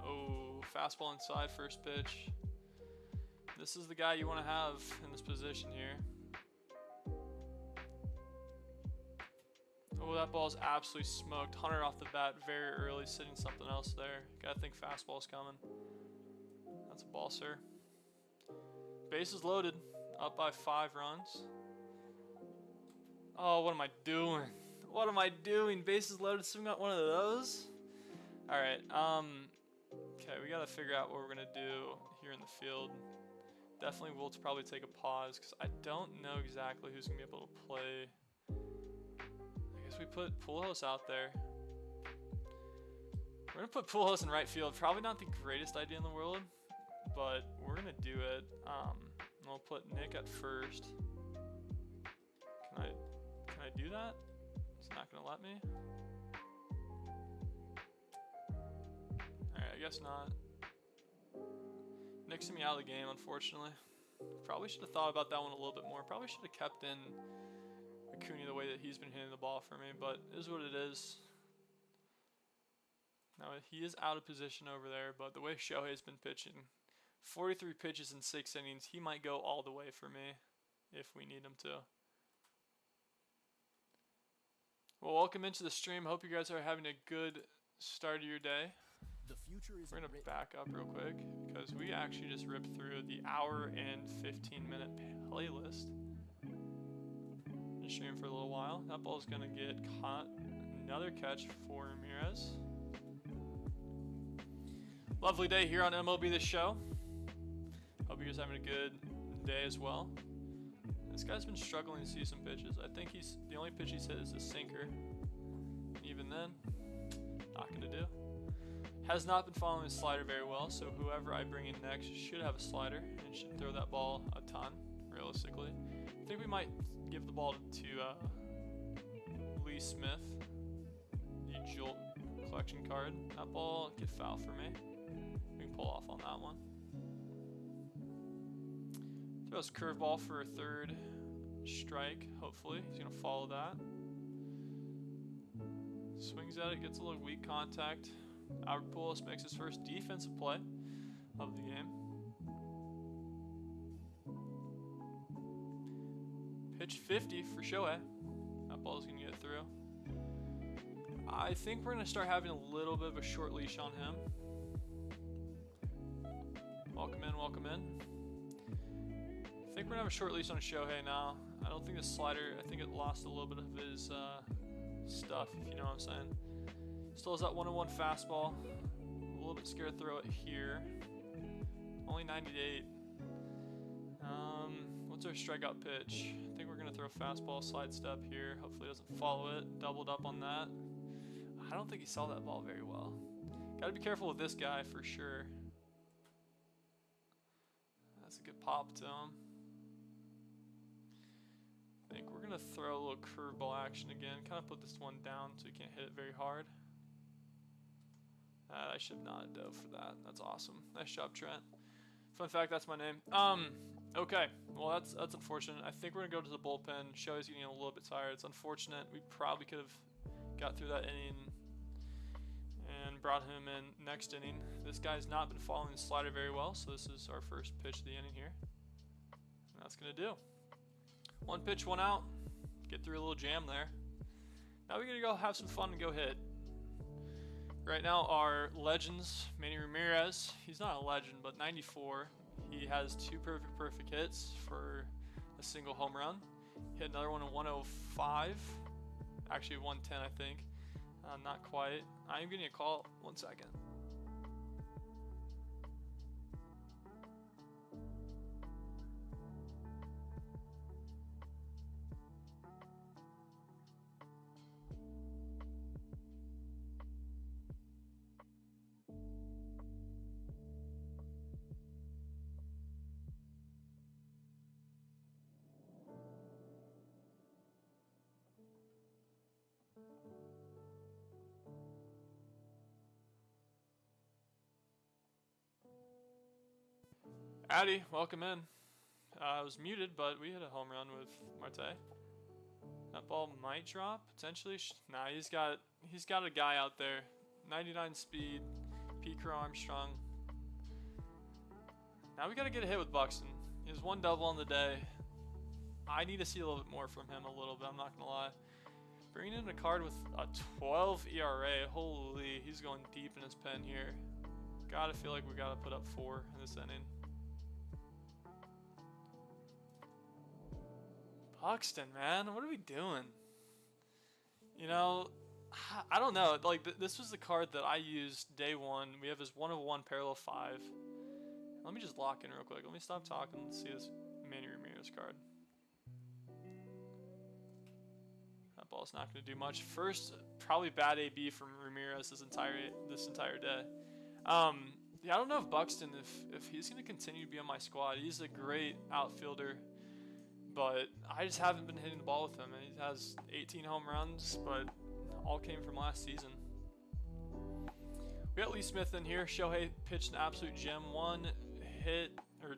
Oh, fastball inside, first pitch. This is the guy you want to have in this position here. Oh, that ball's absolutely smoked. 100 off the bat very early, sitting something else there. Gotta think fastball's coming. That's a ball, sir. Bases loaded, up by 5 runs. Oh, what am I doing? What am I doing? Bases loaded, swing out one of those? Alright, okay, we gotta figure out what we're gonna do here in the field. Definitely we'll probably take a pause, because I don't know exactly who's gonna be able to play. I guess we put Pujols out there. We're gonna put Pujols in right field. Probably not the greatest idea in the world, but we're gonna do it. We'll put Nick at first. Can I do that? It's not gonna let me. Alright, I guess not. Nick's me out of the game, unfortunately. Probably should have thought about that one a little bit more. Probably should have kept in Acuna the way that he's been hitting the ball for me, but it is what it is. Now, he is out of position over there, but the way Shohei's been pitching, 43 pitches in 6 innings, he might go all the way for me if we need him to. Well, welcome into the stream. Hope you guys are having a good start of your day. We're going to back up real quick because we actually just ripped through the hour and 15-minute playlist. Just stream for a little while. That ball's going to get caught. Another catch for Ramirez. Lovely day here on MLB The Show. Hope you guys are having a good day as well. This guy's been struggling to see some pitches. I think the only pitch he's hit is a sinker. Even then, not gonna do. Has not been following his slider very well, so whoever I bring in next should have a slider and should throw that ball a ton, realistically. I think we might give the ball to Lee Smith, the Jolt collection card. That ball could foul for me. We can pull off on that one. Throws curveball for a third strike, hopefully. He's going to follow that. Swings at it, gets a little weak contact. Albert Pujols makes his first defensive play of the game. Pitch 50 for Shohei. That ball's going to get through. I think we're going to start having a little bit of a short leash on him. Welcome in, welcome in. I think we're going to have a short leash on Shohei now. I don't think the slider, I think it lost a little bit of his stuff, if you know what I'm saying. Still has that 101 fastball. A little bit scared to throw it here. Only 98. What's our strikeout pitch? I think we're going to throw fastball, slide step here. Hopefully it doesn't follow it. Doubled up on that. I don't think he saw that ball very well. Got to be careful with this guy for sure. That's a good pop to him. I think we're going to throw a little curveball action again. Kind of put this one down so he can't hit it very hard. I should not have dove for that. That's awesome. Nice job, Trent. Fun fact, that's my name. Okay. Well, that's unfortunate. I think we're going to go to the bullpen. Shohei's getting a little bit tired. It's unfortunate. We probably could have got through that inning and brought him in next inning. This guy's not been following the slider very well, so this is our first pitch of the inning here. And that's going to do. One pitch, one out. Get through a little jam there. Now we're going to go have some fun and go hit. Right now our legends, Manny Ramirez, he's not a legend, but 94. He has two perfect hits for a single home run. Hit another one in 105. Actually 110, I think. Not quite. I'm getting a call. 1 second. Addy, welcome in. I was muted, but we hit a home run with Marte. That ball might drop potentially. Nah, he's got a guy out there. 99 speed, Pete Crow Armstrong. Now we got to get a hit with Buxton. He has one double on the day. I need to see a little bit more from him a little bit. I'm not gonna lie. Bringing in a card with a 12 ERA. Holy, he's going deep in his pen here. Gotta feel like we gotta put up 4 in this inning. Buxton, man, what are we doing? You know, I don't know. Like this was the card that I used day one. We have this 1 of 1 parallel 5. Let me just lock in real quick. Let me stop talking and see this Manny Ramirez card. That ball's not going to do much. First, probably bad AB from Ramirez this entire day. Yeah, I don't know if Buxton, if he's going to continue to be on my squad. He's a great outfielder. But I just haven't been hitting the ball with him. He has 18 home runs, but all came from last season. We got Lee Smith in here. Shohei pitched an absolute gem. One hit. What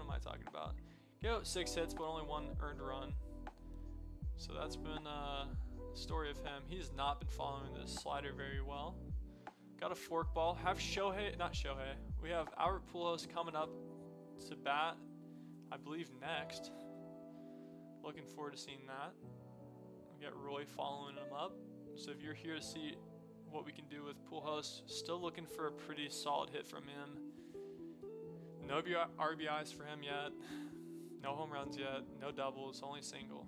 am I talking about? He got 6 hits, but only 1 earned run. So that's been a story of him. He has not been following the slider very well. Got a forkball. We have Albert Pujols coming up to bat, I believe, next. Looking forward to seeing that. We got Roy following him up. So if you're here to see what we can do with Pujols, still looking for a pretty solid hit from him. No RBIs for him yet. No home runs yet. No doubles. Only single.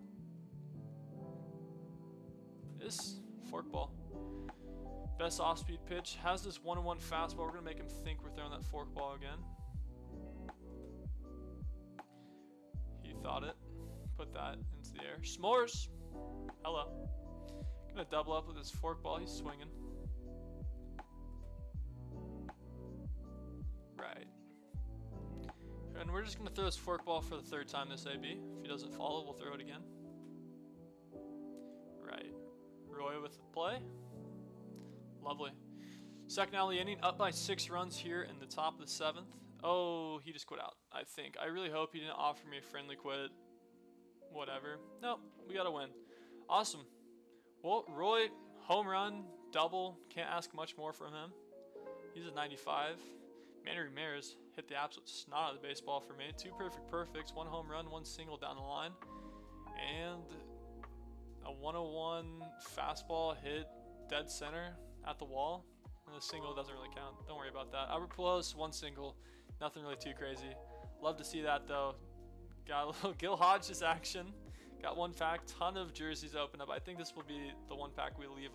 This forkball. Best off-speed pitch. Has this 1-1 fastball. We're going to make him think we're throwing that forkball again. thought it. Put that into the air. S'mores. Hello. Gonna double up with his forkball. He's swinging. Right. And we're just gonna throw his forkball for the third time this AB. If he doesn't follow, we'll throw it again. Right. Roy with the play. Lovely. Second out of the inning, up by 6 runs here in the top of the 7th. Oh, he just quit out, I think. I really hope he didn't offer me a friendly quit. Whatever. Nope, we got to win. Awesome. Well, Roy, home run, double. Can't ask much more from him. He's a 95. Manny Ramirez hit the absolute snot out of the baseball for me. 2 perfect perfects, 1 home run, 1 single down the line. And a 101 fastball hit dead center at the wall. And the single doesn't really count. Don't worry about that. Albert Pujols, 1 single. Nothing really too crazy. Love to see that, though. Got a little Gil Hodges action. Got 1 pack. Ton of jerseys open up. I think this will be the 1 pack we leave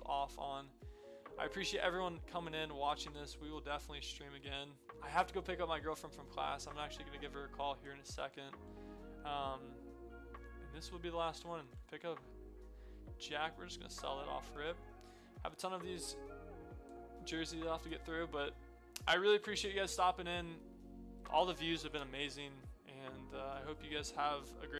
off on. I appreciate everyone coming in, watching this. We will definitely stream again. I have to go pick up my girlfriend from class. I'm actually going to give her a call here in a second. And this will be the last one. Pick up Jack. We're just going to sell it off rip. Have a ton of these jerseys I'll have to get through, but I really appreciate you guys stopping in. All the views have been amazing, and I hope you guys have a great